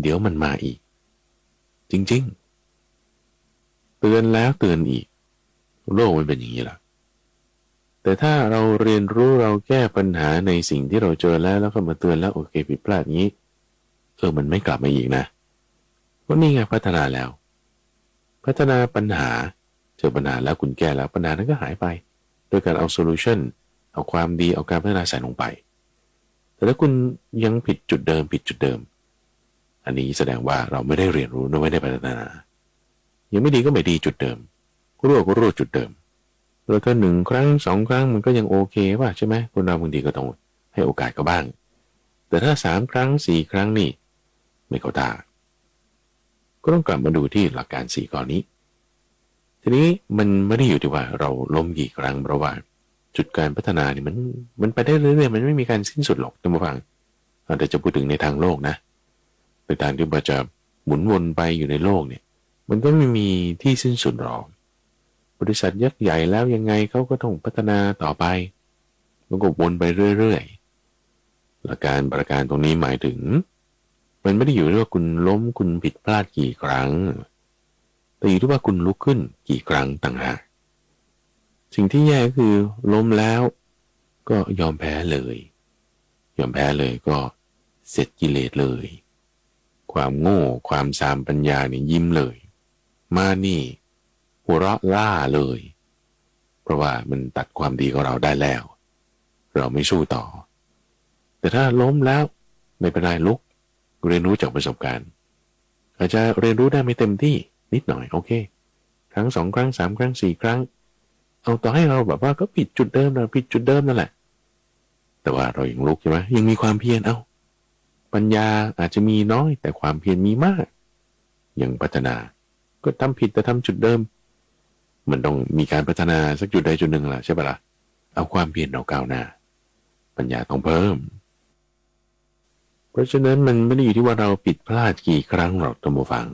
เดี๋ยวมันมาอีกจริงๆเตือนแล้วเตือนอีกโลกมันเป็นอย่างนี้ล่ะแต่ถ้าเราเรียนรู้เราแก้ปัญหาในสิ่งที่เราเจอแล้วก็มาเตือนแล้วโอเคผิดพลาดงี้มันไม่กลับมาอีกนะว่านี่ไงพัฒนาแล้วพัฒนาปัญหาเจอปัญหาแล้วคุณแก้แล้วปัญหานั้นก็หายไปโดยการเอาโซลูชันเอาความดีเอาการพัฒนาใส่ลงไปแต่ถ้าคุณยังผิดจุดเดิมอันนี้แสดงว่าเราไม่ได้เรียนรู้ไม่ได้พัฒนายังไม่ดีก็ไม่ดีจุดเดิมรั่วจุดเดิมแล้วก็1 ครั้ง2 ครั้งมันก็ยังโอเคว่าใช่ไหมคนเราบางทีก็ต้องให้โอกาสก็บ้างแต่ถ้า3 ครั้ง4 ครั้งนี่ไม่เข้าตาก็ต้องกลับมาดูที่หลักการ4 ข้อนี้ทีนี้มันไม่ได้อยู่ที่ว่าเราล้มกี่ครั้งเพราะว่าจุดการพัฒนานี่มันไปได้เรื่อยๆมันไม่มีการสิ้นสุดหรอกท่านผู้ฟังแต่จะพูดถึงในทางโลกนะในทางที่มันจะหมุนวนไปอยู่ในโลกเนี่ยมันก็ไม่มีที่สิ้นสุดหรอกบริษัทยักษ์ใหญ่แล้วยังไงเขาก็ต้องพัฒนาต่อไปมันก็วนไปเรื่อยๆหลักการประการตรงนี้หมายถึงมันไม่ได้อยู่ที่ว่าคุณล้มคุณผิดพลาดกี่ครั้งแต่อยู่ที่ว่าคุณลุกขึ้นกี่ครั้งต่างหากสิ่งที่แย่คือล้มแล้วก็ยอมแพ้เลยก็เสร็จกิเลสเลยความโง่ความสามปัญญาเนี่ยยิ้มเลยมานี่หัวเราะล่าเลยเพราะว่ามันตัดความดีของเราได้แล้วเราไม่สู้ต่อแต่ถ้าล้มแล้วไม่เป็นไรลุกเรียนรู้จากประสบการณ์อาจจะเรียนรู้ได้ไม่เต็มที่นิดหน่อยโอเคครั้ง2 ครั้ง3 ครั้ง4 ครั้งเอาต่อให้เราแบบว่าก็ผิดจุดเดิมนั่นแหละแต่ว่าเรายังลุกใช่ไหมยังมีความเพียรปัญญาอาจจะมีน้อยแต่ความเพียรมีมากยังพัฒนาก็ทำผิดแต่ทำจุดเดิมมันต้องมีการพัฒนาสักจุดใดจุดหนึ่งล่ะใช่ปะล่ะเอาความเพียรเราก้าวหน้าปัญญาต้องเพิ่มเพราะฉะนั้นมันไม่ได้อยู่ที่ว่าเราผิดพลาดกี่ครั้งหรอกท่านผู้ฟัง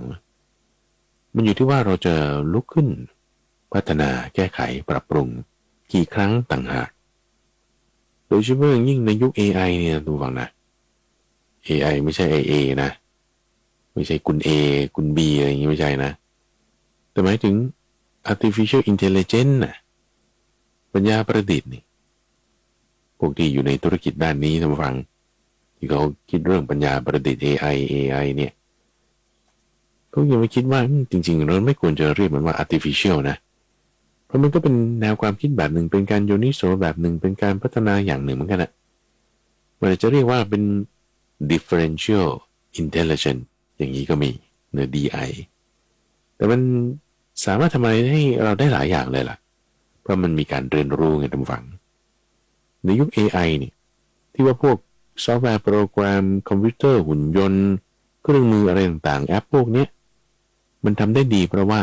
มันอยู่ที่ว่าเราจะลุกขึ้นพัฒนาแก้ไขปรับปรุงกี่ครั้งต่างหากโดยเฉพาะอย่างยิ่งในยุค AI เนี่ยท่านผู้ฟังนะ AI ไม่ใช่ AA นะไม่ใช่คุณ A คุณ B อะไรอย่างงี้ไม่ใช่นะแต่หมายถึง artificial intelligence น่ะปัญญาประดิษฐ์นี่พวกที่อยู่ในธุรกิจด้านนี้ท่านผู้ฟังที่เขาคิดเรื่องปัญญาประดิษฐ์ AI เนี่ยเขายังไม่คิดว่าจริงๆเราไม่ควรจะเรียกมันว่า artificial นะเพราะมันก็เป็นแนวความคิดแบบหนึ่งเป็นการโยนิโสแบบหนึ่งเป็นการพัฒนาอย่างหนึ่งเหมือนกันนะมันจะเรียกว่าเป็น differential intelligence อย่างนี้ก็มีเนื้อ DI แต่มันสามารถทำอะไรให้เราได้หลายอย่างเลยล่ะเพราะมันมีการเรียนรู้ไงท่านผู้ฟังในยุค AI นี่ที่ว่าพวกซอฟต์แวร์โปรแกรมคอมพิวเตอร์หุ่นยนต์เครื่องมืออะไรต่างๆแอปพวกนี้มันทำได้ดีเพราะว่า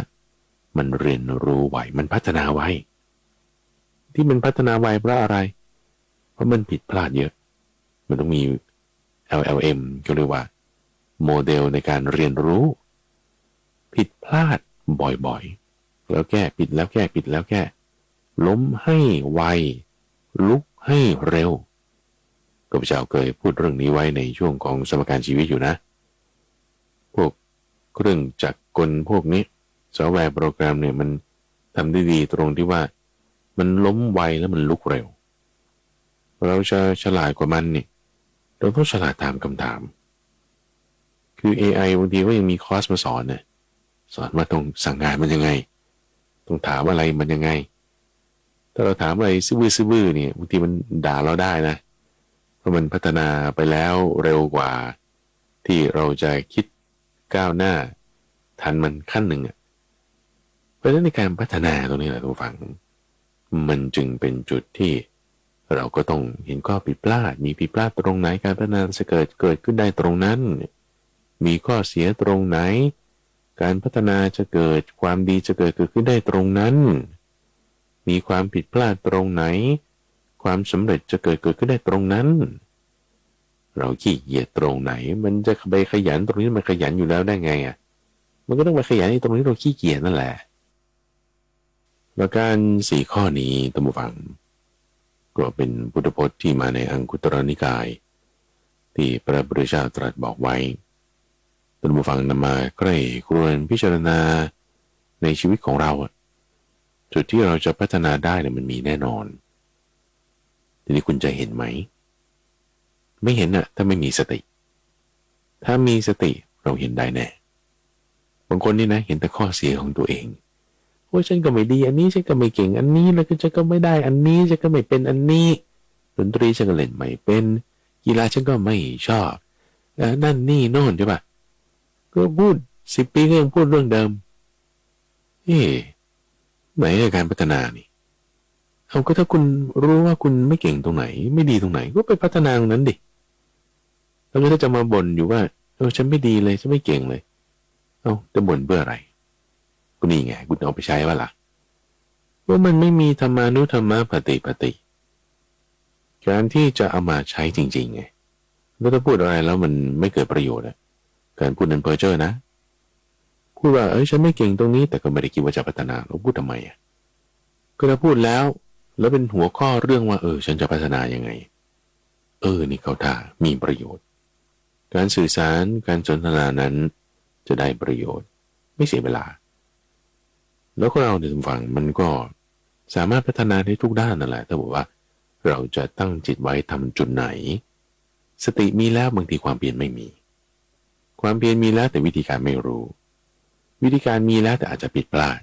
มันเรียนรู้ไวมันพัฒนาไวที่มันพัฒนาไวเพราะอะไรเพราะมันผิดพลาดเยอะมันต้องมี LLM ก็เรียกว่าโมเดลในการเรียนรู้ผิดพลาดบ่อยๆแล้วแก้ผิดแล้วแก้ผิดแล้วแก้ล้มให้ไวลุกให้เร็ว ข้าพเจ้าเคยพูดเรื่องนี้ไว้ในช่วงของสมการชีวิตอยู่นะพวกเครื่องจักรกลพวกนี้ซอฟต์แวร์โปรแกรมเนี่ยมันทำได้ดีตรงที่ว่ามันล้มไวแล้วมันลุกเร็วเราจะฉลาดกว่ามันเนี่ยเราต้องฉลาดตามคำถามคือ AI บางทีก็ยังมีคอร์สมาสอนนะสอนว่าต้องสั่งงานมันยังไงต้องถามอะไรมันยังไงถ้าเราถามอะไรซื่อๆเนี่ยบางทีมันด่าเราได้นะเพราะมันพัฒนาไปแล้วเร็วกว่าที่เราจะคิดก้าวหน้าทันมันขั้นหนึ่งอ่ะเพราะฉะนั้นในการพัฒนาตรงนี้แหละทุกฝั่งมันจึงเป็นจุดที่เราก็ต้องเห็นข้อผิดพลาดมีผิดพลาดตรงไหนการพัฒนาจะเกิดขึ้นได้ตรงนั้นมีข้อเสียตรงไหนการพัฒนาจะเกิดความดีจะเกิดขึ้นได้ตรงนั้นมีความผิดพลาดตรงไหนความสำเร็จจะเกิดขึ้นได้ตรงนั้นเราขี้เกียจตรงไหนมันจะไปขยันตรงนี้มันขยันอยู่แล้วได้ไงอ่ะมันก็ต้องไปขยันในตรงนี้เราขี้เกียจนั่นแหละหลักการ4ข้อนี้ท่านผู้ฟังก็เป็นพุทธพจน์ที่มาในอังคุตรนิกายที่พระพุทธเจ้าตรัสบอกไว้ท่านผู้ฟังนำมาใกล้ครวญพิจารณาในชีวิตของเราจุดที่เราจะพัฒนาได้เนี่ยมันมีแน่นอนทีนี้คุณจะเห็นไหมไม่เห็นน่ะถ้าไม่มีสติถ้ามีสติเราเห็นได้แน่บางคนนี่นะเห็นแต่ข้อเสียของตัวเองว่าฉันก็ไม่ดีอันนี้ฉันก็ไม่เก่งอันนี้แล้วก็ฉันก็ไม่ได้อันนี้ฉันก็ไม่เป็นอันนี้ดนตรีฉันก็เล่นไม่เป็นกีฬาฉันก็ไม่ชอบนั่นนี่โน่นใช่ปะก็พูด10 ปีก็ยังพูดเรื่องเดิมไหนการพัฒนานี่เอาก็ถ้าคุณรู้ว่าคุณไม่เก่งตรงไหนไม่ดีตรงไหนก็ไปพัฒนาตรงนั้นดิแล้วก็ถ้าจะมาบ่นอยู่ว่าฉันไม่ดีเลยฉันไม่เก่งเลยจะบ่นเพื่ออะไรก็นี่ไงคุณเอาไปใช้ว่าล่ะว่ามันไม่มีธรรมานุธรรมะปฏิการที่จะเอามาใช้จริงๆไงแล้วถ้าพูดอะไรแล้วมันไม่เกิดประโยชน์การพูดนั้นเพ้อเจ้อนะพูดว่าฉันไม่เก่งตรงนี้แต่ก็ไม่ได้คิดว่าจะพัฒนาเราพูดทำไมก็ถ้าพูดแล้วเป็นหัวข้อเรื่องว่าฉันจะพัฒนายังไงนี่เขาท่ามีประโยชน์การสื่อสารการสนทนานั้นจะได้ประโยชน์ไม่เสียเวลาแล้วก็เราในฝั่งมันก็สามารถพัฒนาได้ทุกด้านนั่นแหละถ้าบอกว่าเราจะตั้งจิตไว้ทำจุดไหนสติมีแล้วบางทีความเพียรไม่มีความเพียรมีแล้วแต่วิธีการไม่รู้วิธีการมีแล้วแต่อาจจะผิดพลาด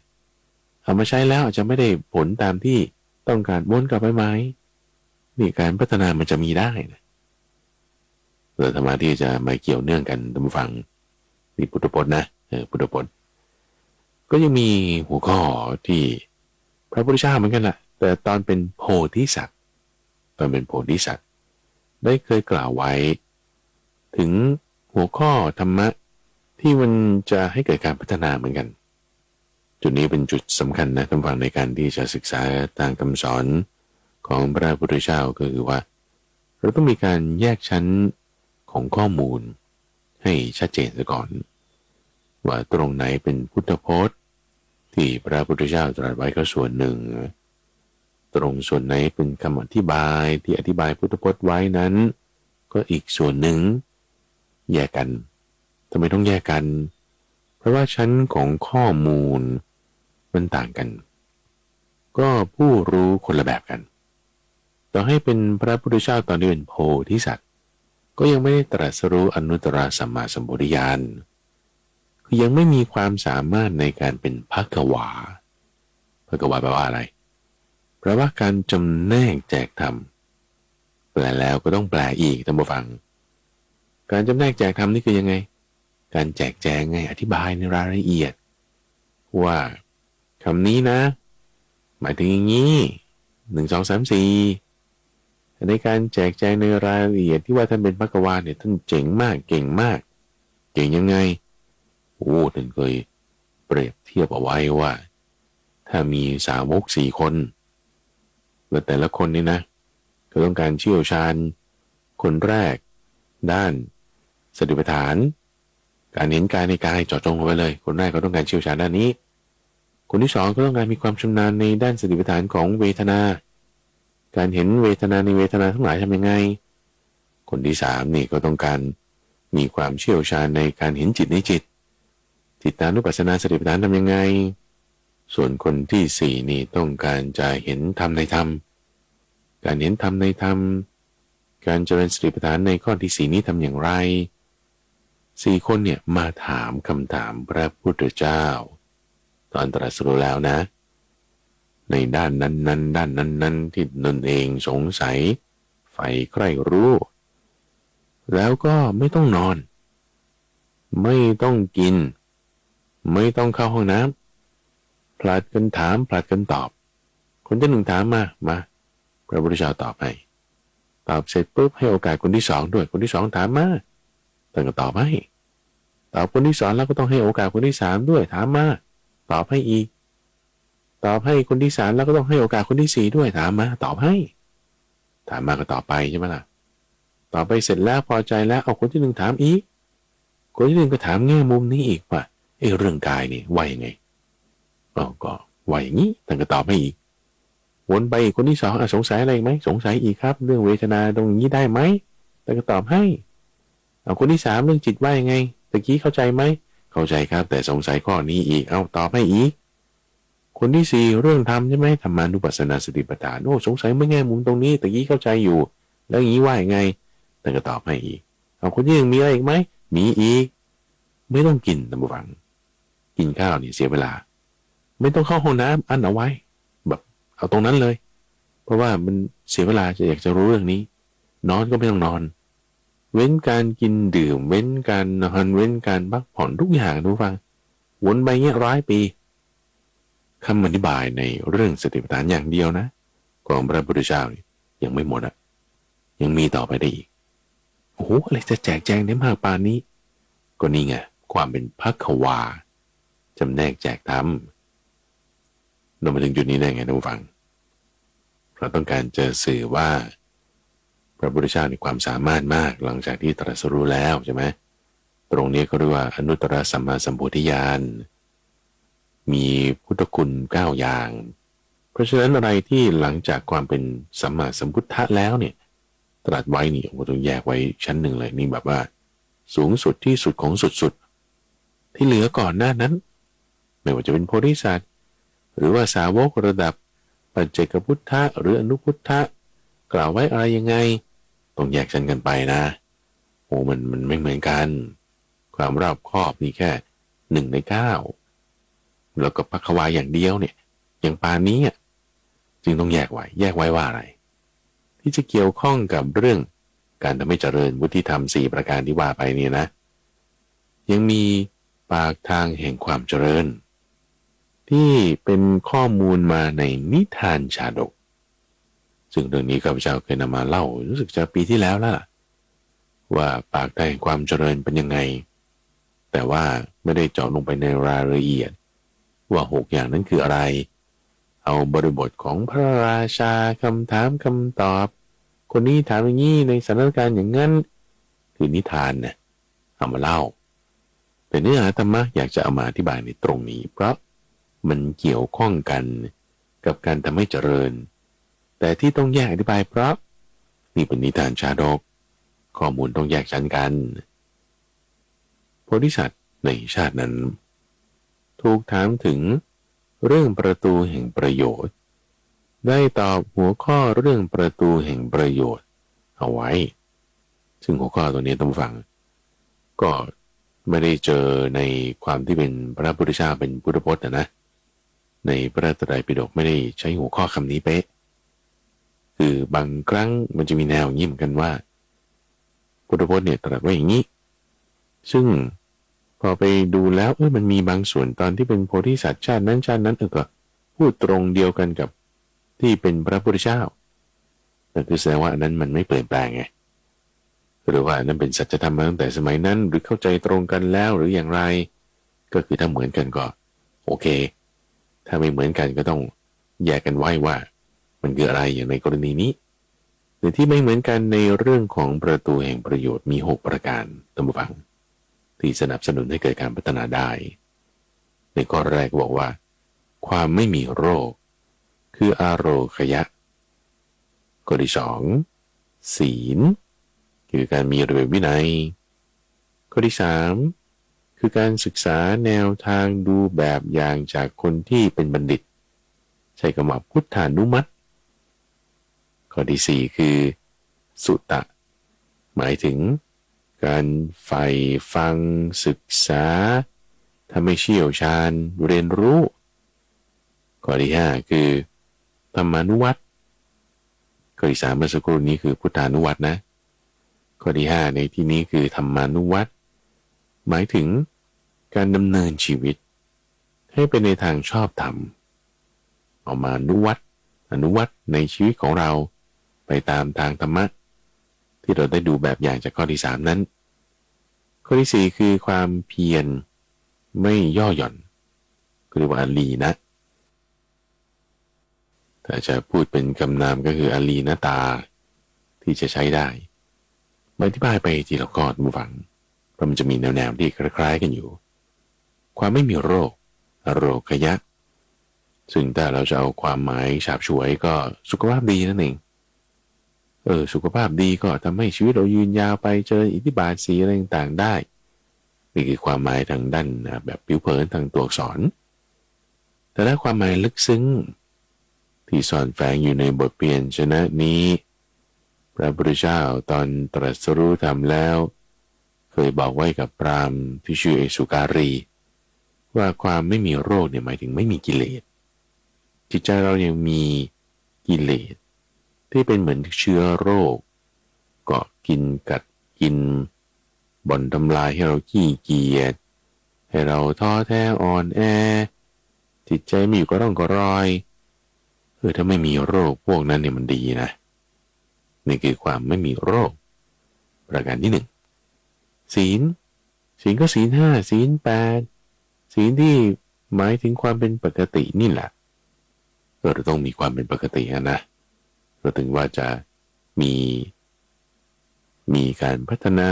เอามาใช้แล้วอาจจะไม่ได้ผลตามที่ต้องการวนกลับไปไหมนี่การพัฒนามันจะมีได้นะเราธรรมะที่จะมาเกี่ยวเนื่องกันท่านผู้ฟังนี่พุทธพจน์นะพุทธพจน์ก็ยังมีหัวข้อที่พระพุทธเจ้าเหมือนกันแหละแต่ตอนเป็นโพธิสัตว์ได้เคยกล่าวไว้ถึงหัวข้อธรรมะที่มันจะให้เกิดการพัฒนาเหมือนกันจุดนี้เป็นจุดสำคัญนะท่านฟังในการที่จะศึกษาทางคำสอนของพระพุทธเจ้าก็คือว่าเราต้องมีการแยกชั้นของข้อมูลให้ชัดเจนซะก่อนว่าตรงไหนเป็นพุทธพจน์ที่พระพุทธเจ้าตรัสไว้ก็ส่วนหนึ่งตรงส่วนไหนเป็นคำอธิบายที่อธิบายพุทธพจน์ไว้นั้นก็อีกส่วนหนึ่งแยกกันทำไมต้องแยกกันเพราะว่าชั้นของข้อมูลมันต่างกันก็ผู้รู้คนละแบบกันต่อให้เป็นพระพุทธเจ้าตอนที่เป็นโพธิสัตว์ก็ยังไม่ได้ตรัสรู้อนุตตรสัมมาสัมโพธิญาณคือยังไม่มีความสามารถในการเป็นภควาแปลว่าอะไรแปลว่าการจำแนกแจกธรรมแปลแล้วก็ต้องแปลอีกท่านผู้ฟังการจำแนกแจกธรรมนี่คือยังไงการแจกแจงไงอธิบายในรายละเอียดว่าคำนี้นะหมายถึงอย่างนี้1 2 3 4ในการแจกแจงในรายละเอียดที่ว่าท่านเป็นภควาเนี่ยท่านเจ๋งมากเก่งมากเก่งยังไงท่านเคยเปรียบเทียบเอาไว้ว่าถ้ามีสาวก4 คนแล้วแต่ละคนนี่นะก็ต้องการเชี่ยวชาญคนแรกด้านสติปัฏฐานการเห็นกายในกายเจาะจงลงไปเลยคนแรกก็ต้องการเชี่ยวชาญด้านนี้คนที่2ก็ต้องการมีความชำนาญในด้านสติปัฏฐานของเวทนาการเห็นเวทนาในเวทนาทั้งหลายทำยังไง คนที่สามนี่ก็ต้องการมีความเชี่ยวชาญในการเห็นจิตในจิตจิตานุปัสสนาสติปัฏฐานทำยังไงส่วนคนที่สี่นี่ต้องการจะเห็นธรรมในธรรมการเห็นธรรมในธรรมการเจริญสติปัฏฐานในข้อที่สี่นี้ทำอย่างไรสี่คนเนี่ยมาถามคำถามพระพุทธเจ้าตอนตรัสรู้แล้วนะในด้านนั้นๆด้านนั้นๆที่ตนเองสงสัยใฝ่ใคร่รู้แล้วก็ไม่ต้องนอนไม่ต้องกินไม่ต้องเข้าห้องน้ำผลัดกันถามผลัดกันตอบคนที่หนึ่งถามมาพระพุทธเจ้าตอบให้ตอบเสร็จปุ๊บให้โอกาสคนที่สองด้วยคนที่สองถามมาท่านก็ตอบให้ตอบคนที่สองแล้วก็ต้องให้โอกาสคนที่สามด้วยถามมาตอบให้อีกตอบให้คนที่สามแล้วก็ต้องให้โอกาสคนที่สี่ด้วยถามมาตอบให้ถามมาก็ตอบไปใช่ไหมล่ะตอบไปเสร็จแล้วพอใจแล้วเอาคนที่หนึ่งถามอีกคนที่หนึ่งก็ถามแง่มุมนี้อีกว่าเรื่องกายนี่ว่ายังไงก็ว่าอย่างนี้ท่านก็ตอบให้อีกวนไปอีกคนที่สองสงสัยอะไรไหมสงสัยอีกครับเรื่องเวทนาตรงนี้ได้ไหมท่านก็ตอบให้เอาคนที่สามเรื่องจิตว่ายังไงตะกี้เข้าใจไหมเข้าใจครับแต่สงสัยข้อนี้อีกเอาตอบให้อีกคนที่สี่เรื่องธรรมใช่ไหมธรรมานุปัสสนาสติปัฏฐานสงสัยไม่แง่มุมตรงนี้ตะกี้เข้าใจอยู่แล้วอย่างนี้ว่ายังไงท่านก็ตอบให้อีกเอาคนที่หนึ่งมีอะไรอีกไหมมีอีกไม่ต้องกินท่านผู้ฟังกินข้าวนี่เสียเวลาไม่ต้องเข้าห้องน้ำอันเอาไว้แบบเอาตรงนั้นเลยเพราะว่ามันเสียเวลาจะอยากจะรู้เรื่องนี้นอนก็ไม่ต้องนอนเว้นการกินดื่มเว้นการนอนเว้นการพักผ่อนทุกอย่างทุกฟังวนไปเงี้ย100 ปีคำอธิบายในเรื่องสติปัฏฐานอย่างเดียวนะของพระพุทธเจ้ายังไม่หมดยังมีต่อไปได้อีกโอ้โหอะไรจะแจกแจงได้มากป่านนี้ก็นี่ไงความเป็นภัคววาจำแนกแจกธรรมเรามาถึงจุดนี้ได้ไงท่านผู้ฟังเราต้องการจะสื่อว่าพระพุทธเจ้ามีความสามารถมากหลังจากที่ตรัสรู้แล้วใช่ไหมตรงนี้ก็เรียกว่าอนุตตรสัมมาสัมโพธิญาณมีพุทธคุณ9อย่างเพราะฉะนั้นอะไรที่หลังจากความเป็นสัมมาสัมพุทธะแล้วเนี่ยตรัสไว้นี่ผมต้องแยกไว้ชั้นหนึ่งเลยนี่แบบว่าสูงสุดที่สุดของสุดๆที่เหลือก่อนหน้านั้นไม่ว่าจะเป็นโพธิสัตว์หรือว่าสาวกระดับปัจเจกพุทธะหรืออนุพุทธะกล่าวไว้อะไรยังไงต้องแยกชั้นกันไปนะมันไม่เหมือนกันความรอบคอบนี่แค่1 ใน 9แล้วก็ภัควาอย่างเดียวเนี่ยอย่างปานนี้จึงต้องแยกไว้ว่าอะไรที่จะเกี่ยวข้องกับเรื่องการทำให้เจริญวุฒิธรรม4ประการที่ว่าไปเนี่ยนะยังมีปากทางแห่งความเจริญที่เป็นข้อมูลมาในนิทานชาดกซึ่งเรื่องนี้ข้าพเจ้าเคยนำมาเล่ารู้สึกจะปีที่แล้วล่ะว่าปากทางแห่งความเจริญเป็นยังไงแต่ว่าไม่ได้เจาะลงไปในรายละเอียดว่า6อย่างนั้นคืออะไรเอาบริบทของพระราชาคำถามคำตอบคนนี้ถามอย่างนี้ในสถานการณ์อย่างนั้นคือนิทานเนี่ยเอามาเล่าแต่เนื้อหาธรรมะอยากจะเอามาอธิบายในตรงนี้เพราะมันเกี่ยวข้องกันกับการทำให้เจริญแต่ที่ต้องแยกอธิบายเพราะนี่เป็นนิทานชาดกข้อมูลต้องแยกชั้นกันโพธิสัตว์ในชาตินั้นถูกถามถึงเรื่องประตูแห่งประโยชน์ได้ตอบหัวข้อเรื่องประตูแห่งประโยชน์เอาไว้ซึ่งหัวข้อตัวนี้ต้องฟังก็ไม่ได้เจอในความที่เป็นพระพุทธเจ้าเป็นพุทธพจน์นะในพระไตรปิฎกไม่ได้ใช้หัวข้อคำนี้เป๊ะคือบางครั้งมันจะมีแนวอย่างนี้เหมือนกันว่าพุทธพจน์เนี่ยตรัสไว้อย่างนี้ซึ่งพอไปดูแล้วมันมีบางส่วนตอนที่เป็นโพธิสัตว์ชาตินั้นก็พูดตรงเดียวกันกับที่เป็นพระพุทธเจ้าแต่คือแสดงว่าอันนั้นมันไม่เปลี่ยนแปลงไงหรือว่าอันนั้นเป็นสัจธรรมมาตั้งแต่สมัยนั้นหรือเข้าใจตรงกันแล้วหรืออย่างไรก็คือถ้าเหมือนกันก็โอเคถ้าไม่เหมือนกันก็ต้องแยกกันไว้ว่ามันคืออะไรอย่างในกรณีนี้หรือที่ไม่เหมือนกันในเรื่องของประตูแห่งประโยชน์มี6ประการท่านผู้ฟังที่สนับสนุนให้เกิดการพัฒนาได้ในข้อแรกบอกว่าความไม่มีโรคคืออาโรคยะข้อที่2ศีลคื คือการมีระเบียบวินัยข้อที่3คือการศึกษาแนวทางดูแบบอย่างจากคนที่เป็นบัณฑิตใช้คำว่าพุทธานุมัติข้อที่4คือสุตะหมายถึงการใฝ่ฟังศึกษาถ้าไม่เชี่ยวชาญเรียนรู้ข้อที่5คือธรรมานุวัตรข้อที่3เมื่อสักครู่นี้คือพุทธานุวัตรนะข้อที่5ในที่นี้คือธรรมานุวัตรหมายถึงการดำเนินชีวิตให้เป็นในทางชอบธรรมเอามาอนุวัตรในชีวิตของเราไปตามทางธรรมะที่เราได้ดูแบบอย่างจากข้อที่3นั้นข้อที่4คือความเพียรไม่ย่อหย่อนเรียกว่าอาลีนะถ้าจะพูดเป็นคำนามก็คืออาลีนะตาที่จะใช้ได้อธิบายไปทีละข้อท่านผู้ฟังเพราะมันจะมีแนวที่คล้ายๆกันอยู่ความไม่มีโรคอโรคยะซึ่งถ้าเราจะเอาความหมายฉาบฉวยก็สุขภาพดีนั่นเองสุขภาพดีก็ทำให้ชีวิตเรายืนยาวไปเจออิทธิบาทสีอะไรต่างๆได้นี่คือความหมายทางด้านแบบผิวเผินทางตัวอักษรแต่ถ้าความหมายลึกซึ้งที่ซ่อนแฝงอยู่ในบทเปลี่ยนชนะนี้พระพุทธเจ้าตอนตรัสรู้ธรรมแล้วเคยบอกไว้กับพราหมณ์ที่ชื่อเอสุการีว่าความไม่มีโรคเนี่ยหมายถึงไม่มีกิเลสจิตใจเรายังมีกิเลสที่เป็นเหมือนเชื้อโรคเกาะกินกัดกินบ่อนทำลายให้เราขี้เกียจให้เราท้อแท้อ่อนแอจิตใจไม่อยู่ก็ร่องก็รอยถ้าไม่มีโรคพวกนั้นเนี่ยมันดีนะนี่คือความไม่มีโรคประการที่1ศีลก็ศีล5ศีล8ศีลที่หมายถึงความเป็นปกตินี่แหละเราต้องมีความเป็นปกตินะเราถึงว่าจะมีการพัฒนา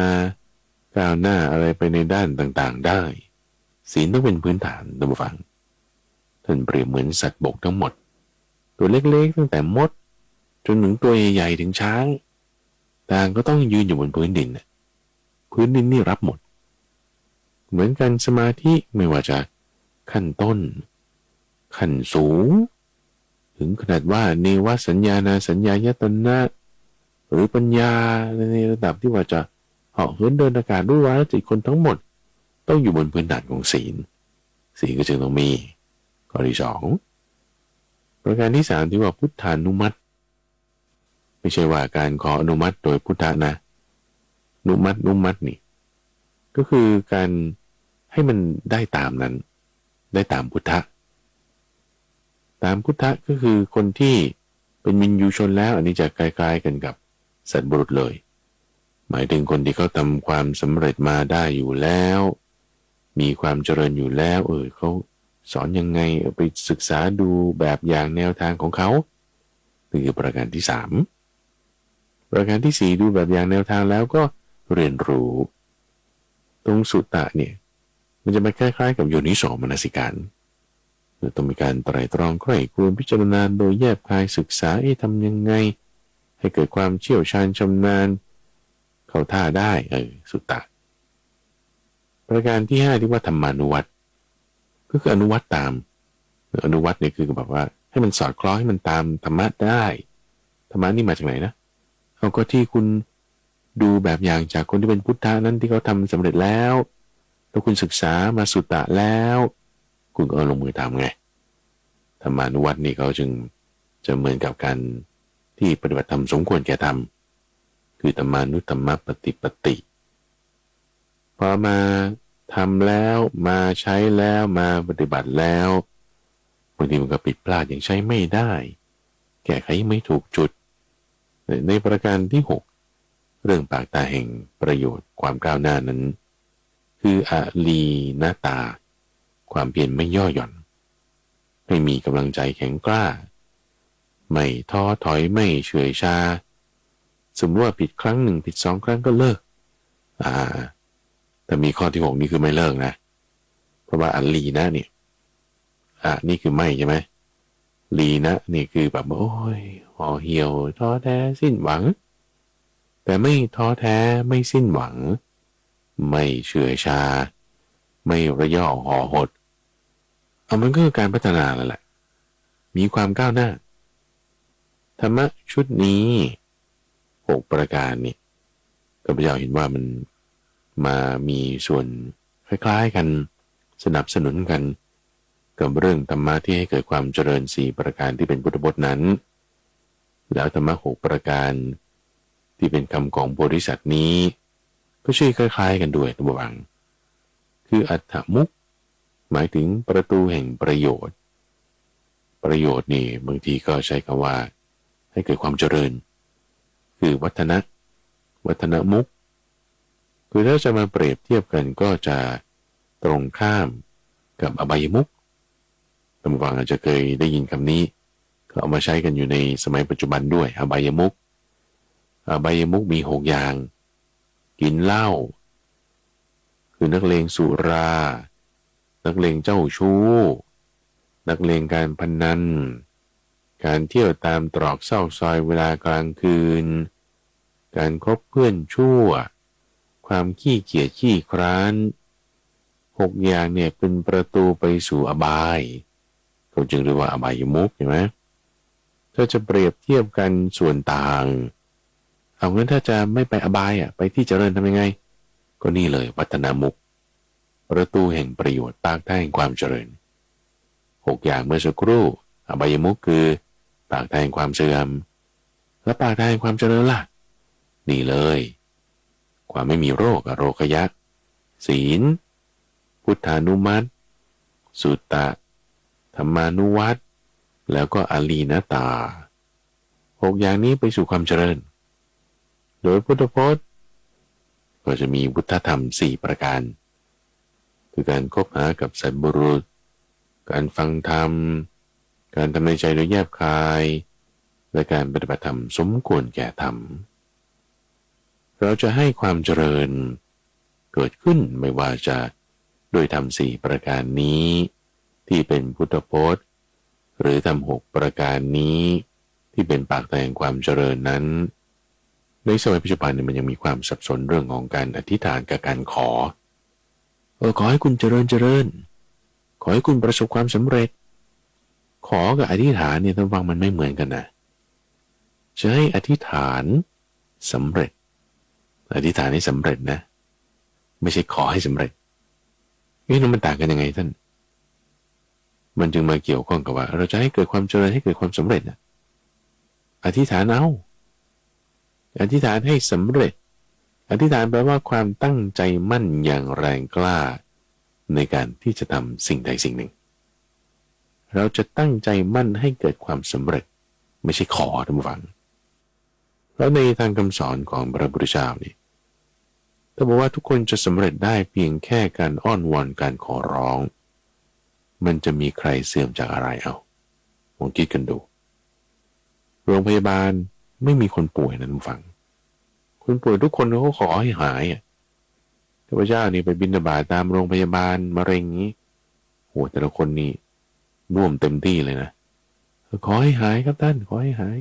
ก้าวหน้าอะไรไปในด้านต่างๆได้ศีลต้องเป็นพื้นฐานท่านผู้ฟังท่านเปรียบเหมือนสัตว์บกทั้งหมดตัวเล็กๆตั้งแต่มดจนถึงตัวใหญ่ๆถึงช้างต่างก็ต้องยืนอยู่บนพื้นดินพื้นดินนี่รับหมดเหมือนกันสมาธิไม่ว่าจะขั้นต้นขั้นสูงถึงขนาดว่าเนวสัญญานาสัญญายตนะหรือปัญญาในระดับที่ว่าจะเหาะเหินเดินอากาศด้วยวาระจิตคนทั้งหมดต้องอยู่บนพื้นฐานของศีลก็จึงต้องมีข้อที่2ประการที่3ที่ว่าพุทธานุมัติไม่ใช่ว่าการขออนุมัติโดยพุทธะนะนุมัตินี่ก็คือการให้มันได้ตามนั้นได้ตามพุทธะตามพุทธะก็คือคนที่เป็นวินยูชนแล้วอันนี้จะคล้ายๆกันกับสัตว์บุรุษเลยหมายถึงคนที่เขาทำความสำเร็จมาได้อยู่แล้วมีความเจริญอยู่แล้วเขาสอนยังไงไปศึกษาดูแบบอย่างแนวทางของเขานี่คือประการที่3ประการที่4ดูแบบอย่างแนวทางแล้วก็เรียนรู้ตรงสุตตะเนี่ยมันจะไปคล้ายๆกับโยนิโสมนสิการต้องมีการไตร่ตรองใคร่ครวญพิจารณาโดยแยบคายศึกษาทำยังไงให้เกิดความเชี่ยวชาญชำนาญเข้าท่าได้สุตตะประการที่5ที่ว่าธรรมานุวัตรก็คืออนุวัตตามอนุวัตเนี่ยคือแบบว่าให้มันสอดคล้องให้มันตามธรรมะได้ธรรมะนี่มาจากไหนนะเอาก็ที่คุณดูแบบอย่างจากคนที่เป็นพุทธะนั้นที่เขาทำสำเร็จแล้วคุณศึกษามาสุตตะแล้วคุณก็ลงมือทำไงธรรมานุวัตรนี่เขาจึงจะเหมือนกับการที่ปฏิบัติธรรมสมควรแก่ธรรมคือธรรมานุธรรมปฏิปติพอมาทำแล้วมาใช้แล้วมาปฏิบัติแล้วบางทีมันก็ผิดพลาดอย่างใช้ไม่ได้แก้ไขไม่ถูกจุดในประการที่6เรื่องปากตาแห่งประโยชน์ความก้าวหน้านั้นคืออาลีนาตาความเพียรไม่ย่อหย่อนไม่มีกำลังใจแข็งกล้าไม่ท้อถอยไม่เฉื่อยชาสมมติว่าผิดครั้งหนึ่งผิด2ครั้งก็เลิกแต่มีข้อที่6นี่คือไม่เลิกนะเพราะว่าอาลีนะเนี่ยนี่คือไม่ใช่ไหมลีนะนี่คือแบบโอ้ยห่อเหี่ยวท้อแท้สิ้นหวัง แต่ไม่ท้อแท้ไม่สิ้นหวังไม่เฉื่อยชาไม่ระย่อห่อหดมันก็คือการพัฒนาแล้วแหละมีความก้าวหน้าธรรมะชุดนี้6ประการนี่ข้าพเจ้าเห็นว่ามันมามีส่วนคล้ายๆกันสนับสนุนกันกับเรื่องธรรมะที่ให้เกิดความเจริญ4ประการที่เป็นพุทธพจน์นั้นแล้วธรรมะ6ประการที่เป็นคำของโพธิสัตว์นี้ก็ชื่อคล้ายๆกันด้วยตัวบังคืออัฏฐมุขหมายถึงประตูแห่งประโยชน์ประโยชน์นี่บางทีก็ใช้คำว่าให้เกิดความเจริญคือวัฒนมุขคือถ้าจะมาเปรียบเทียบกันก็จะตรงข้ามกับอบายมุขท่านผู้ฟังอาจจะเคยได้ยินคำนี้ก็เอามาใช้กันอยู่ในสมัยปัจจุบันด้วยอบายมุขมี6อย่างกินเหล้าคือนักเลงสุรานักเลงเจ้าชู้นักเลงการพนันการเที่ยวตามตรอกเศร้าซอยเวลากลางคืนการคบเพื่อนชั่วความขี้เกียจขี้คร้าน6อย่างเนี่ยเป็นประตูไปสู่อบายเขาจึงเรียกว่าอบายมุขใช่ไหมถ้าจะเปรียบเทียบกันส่วนต่างเอางั้นถ้าจะไม่ไปอบายไปที่เจริญทำยังไงก็นี่เลยวัฒนมุขประตูแห่งประโยชน์ปากทางแห่งความเจริญ6อย่างเมื่อสักครู่อบายมุขคือปากทางแห่งความเสื่อมและปากทางแห่งความเจริญล่ะนี่เลยความไม่มีโรคอโรคยะศีลพุทธานุมัติสุตตะธรรมานุวัตแล้วก็อาลีนตา6อย่างนี้ไปสู่ความเจริญโดยพุทธพจน์ก็จะมีพุทธธรรม4ประการคือการคบหากับสัตว์บุรุษการฟังธรรมการทำในใจโดยแยบคายและการปฏิบัติธรรมสมควรแก่ธรรมเราจะให้ความเจริญเกิดขึ้นไม่ว่าจะโดยธรรม4ประการนี้ที่เป็นพุทธพจน์หรือธรรม6ประการนี้ที่เป็นปากทางแห่งความเจริญนั้นในสมัยปัจจุบันเนี่ยมันยังมีความสับสนเรื่องของการอธิษฐานกับการขอให้คุณเจริญขอให้คุณประสบความสำเร็จขอกับอธิษฐานเนี่ยท่านฟังมันไม่เหมือนกันนะจะให้อธิษฐานสำเร็จอธิษฐานให้สำเร็จนะไม่ใช่ขอให้สำเร็จแล้วมันต่างกันยังไงท่านมันจึงมาเกี่ยวข้องกับว่าเราจะให้เกิดความเจริญให้เกิดความสำเร็จนะอธิษฐานเอาอธิษฐานให้สำเร็จอธิษฐานแปลว่าความตั้งใจมั่นอย่างแรงกล้าในการที่จะทำสิ่งใดสิ่งหนึ่งเราจะตั้งใจมั่นให้เกิดความสำเร็จไม่ใช่ขอท่านผู้ฟังแล้วในทางคำสอนของพระพุทธเจ้านี่ถ้าบอกว่าทุกคนจะสำเร็จได้เพียงแค่การอ้อนวอนการขอร้องมันจะมีใครเสื่อมจากอะไรเอาลองคิดกันดูโรงพยาบาลไม่มีคนป่วยนะท่านผู้ฟังคนป่วยทุกคนเขาขอให้หายพระพุทธเจ้านี่ไปบิณฑบาตตามโรงพยาบาลมะเร็งนี้โหแต่ละคนนี่น่วมเต็มที่เลยนะขอให้หายครับท่านขอให้หาย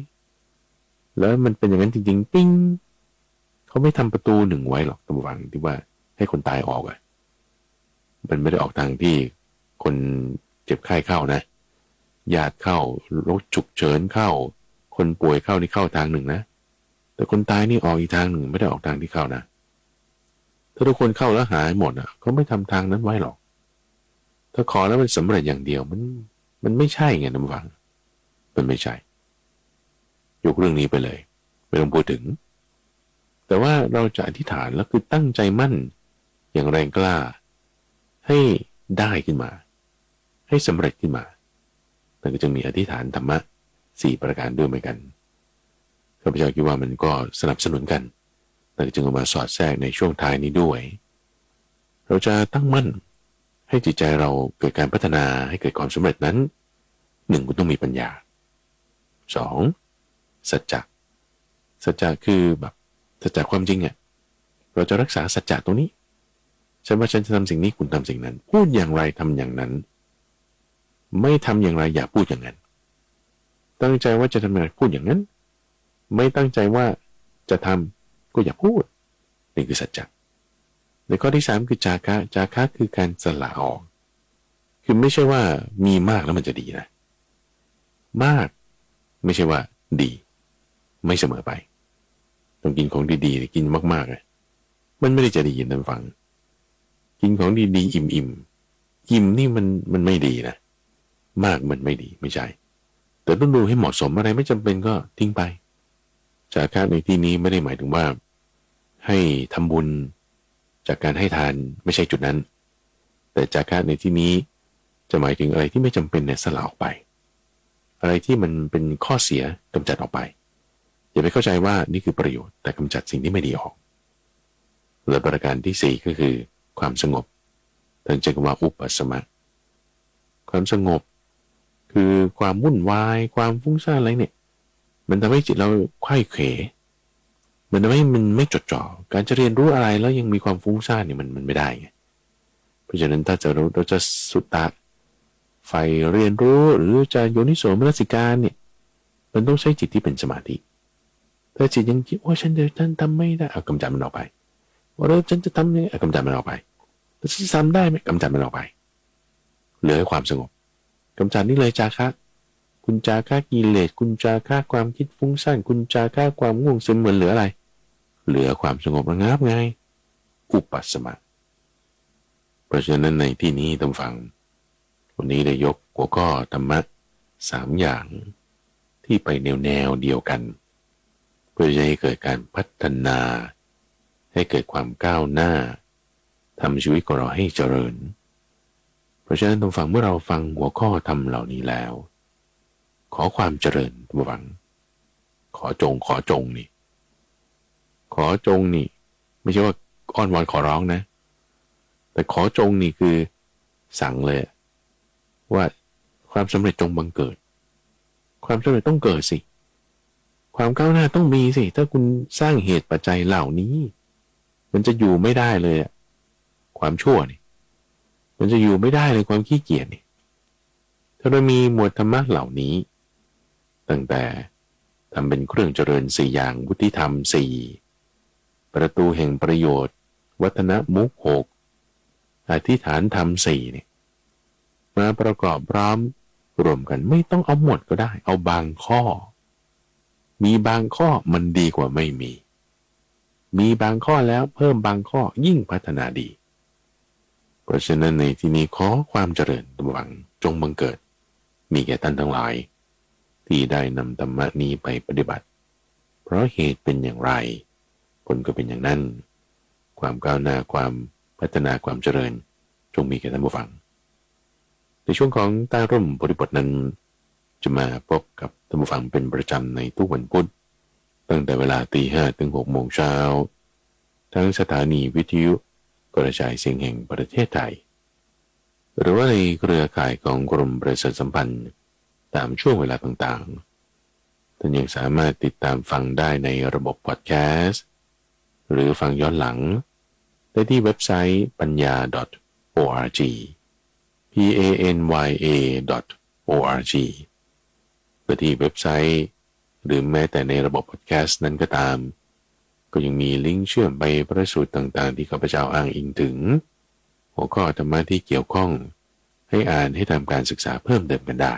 แล้วมันเป็นอย่างนั้นจริงๆปิ้งเขาไม่ทำประตูหนึ่งไว้หรอกตำวังที่ว่าให้คนตายออกมันไม่ได้ออกทางที่คนเจ็บไข้เข้านะญาติเข้ารถฉุกเฉินเข้าคนป่วยเข้านี่เข้าทางหนึ่งนะแต่คนตายนี่ออกอีกทางหนึ่งไม่ได้ออกทางที่เข้านะถ้าทุกคนเข้าแล้วหายหมดเขาไม่ทำทางนั้นไว้หรอกถ้าขอแล้วมันสำเร็จอย่างเดียวมันไม่ใช่ไงตำวังมันไม่ใช่ยกเรื่องนี้ไปเลยไม่ต้องพูดถึงแต่ว่าเราจะอธิษฐานแล้วคือตั้งใจมั่นอย่างแรงกล้าให้ได้ขึ้นมาให้สำเร็จขึ้นมาแต่ก็จะมีอธิษฐานธรรมะ4ประการด้วยเหมือนกันข้าพเจ้าคิดว่ามันก็สนับสนุนกันแต่จึงเอามาสอดแทรกในช่วงท้ายนี้ด้วยเราจะตั้งมั่นให้จิตใจเราเกิดการพัฒนาให้เกิดความสำเร็จนั้น1คุณต้องมีปัญญา2สัจจะคือแบบสัจจะความจริงเราจะรักษาสัจจะตรงนี้ฉันว่าฉันจะทำสิ่งนี้คุณทำสิ่งนั้นพูดอย่างไรทำอย่างนั้นไม่ทำอย่างไรอย่าพูดอย่างนั้นตั้งใจว่าจะทำอย่างไรพูดอย่างนั้นไม่ตั้งใจว่าจะท ก็อย่าพูดนี่คือสัจจะในข้อที่3คือจาคะคือการสละออกคือไม่ใช่ว่ามีมากแล้วมันจะดีนะมากไม่ใช่ว่าดีไม่เสมอไปต้องกินของดีๆกินมากๆเลยมันไม่ได้จะดียินท่านฟังกินของดีๆอิ่มนี่มันไม่ดีนะมากมันไม่ดีไม่ใช่แต่ต้องดูให้เหมาะสมอะไรไม่จำเป็นก็ทิ้งไปจาคะในที่นี้ไม่ได้หมายถึงว่าให้ทำบุญจากการให้ทานไม่ใช่จุดนั้นแต่จาคะในที่นี้จะหมายถึงอะไรที่ไม่จำเป็นเนี่ยสละออกไปอะไรที่มันเป็นข้อเสียกำจัดออกไปอย่าไปเข้าใจว่านี่คือประโยชน์แต่กำจัดสิ่งที่ไม่ดีออกและประการที่4ก็คือความสงบท่านเรียกว่าอุปสมะความสงบคือความวุ่นวายความฟุ้งซ่านอะไรเนี่ยมันทำให้จิตเราไขว้เขวมันทำให้มันไม่จดจ่อการจะเรียนรู้อะไรแล้วยังมีความฟุ้งซ่านเนี่ยมันไม่ได้ไงเพราะฉะนั้นถ้าเราจะสุตตะไฟเรียนรู้หรือจะโยนิโสมนสิการเนี่ยมันต้องใช้จิตที่เป็นสมาธิถ้าจิตยังคิดว่าฉันทำไม่ได้เอากำจัดมันออกไปว่าฉันจะทำยังไงกำจัดมันออกไปแต่ฉันทำได้ไหมกำจัดมันออกไปเหลือความสงบกำจัดนี่เลยจาคะคุณจาคะกิเลสคุณจาคะความคิดฟุ้งซ่านคุณจาคะความง่วงซึมเหมือนเหลืออะไรเหลือความสงบระงับไงอุปสมะเพราะฉะนั้นในที่นี้ท่านฟังวันนี้ได้ยกหัวข้อธรรมะ3อย่างที่ไปแนวเดียวกันเพื่อจะให้เกิดการพัฒนาให้เกิดความก้าวหน้าทำชีวิตของเราให้เจริญเพราะฉะนั้นท่านฟังเมื่อเราฟังหัวข้อธรรมเหล่านี้แล้วขอความเจริญท่านฟังขอจงนี่ขอจงนี่ไม่ใช่ว่าอ้อนวอนขอร้องนะแต่ขอจงนี่คือสั่งเลยว่าความสำเร็จจงบังเกิดความสำเร็จต้องเกิดสิความก้าวหน้าต้องมีสิถ้าคุณสร้างเหตุปัจจัยเหล่านี้มันจะอยู่ไม่ได้เลยความชั่วนี่มันจะอยู่ไม่ได้เลยความขี้เกียจนี่ถ้าเรามีหมวดธรรมะเหล่านี้ตั้งแต่ทำเป็นเครื่องเจริญ4อย่างวุฒิธรรม4ประตูแห่งประโยชน์วัฒนมุข6อธิษฐานธรรม4เนี่ยมาประกอบพร้อมรวมกันไม่ต้องเอาหมดก็ได้เอาบางข้อมีบางข้อมันดีกว่าไม่มีบางข้อแล้วเพิ่มบางข้อยิ่งพัฒนาดีเพราะฉะนั้นในที่นี้ขอความเจริญหวังจงบังเกิดมีแก่ท่านทั้งหลายที่ได้นำธรรมะนี้ไปปฏิบัติเพราะเหตุเป็นอย่างไรผลก็เป็นอย่างนั้นความก้าวหน้าความพัฒนาความเจริญจงมีแก่ท่านผู้ฟังในช่วงของใต้ร่มบริบทนั้นจะมาพบกับท่านผู้ฟังเป็นประจำในทุกวันพุธตั้งแต่เวลา 5:00 ถึง 6:00 น.ทั้งสถานีวิทยุกระจายเสียงแห่งประเทศไทยหรือว่าในเครือข่ายของกรมประชาสัมพันธ์ตามช่วงเวลาต่างๆท่านยังสามารถติดตามฟังได้ในระบบพอดแคสต์หรือฟังย้อนหลังได้ที่เว็บไซต์ปัญญา .org panya.org หรือที่เว็บไซต์หรือแม้แต่ในระบบพอดแคสต์นั้นก็ตามก็ยังมีลิงก์เชื่อมไปพระสูตรต่างๆที่ข้าพเจ้าอ้างอิงถึงหัวข้อธรรมะที่เกี่ยวข้องให้อ่านให้ทำการศึกษาเพิ่มเติมกันได้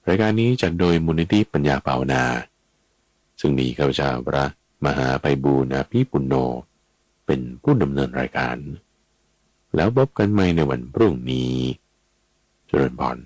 รายการนี้จัดโดยมูลนิธิปัญญาภาวนาซึ่งมีข้าพเจ้าพระมหาไพบูลย์อภิปุณโญเป็นผู้ดำเนินรายการแล้วพบกันใหม่ในวันพรุ่งนี้เจริญพร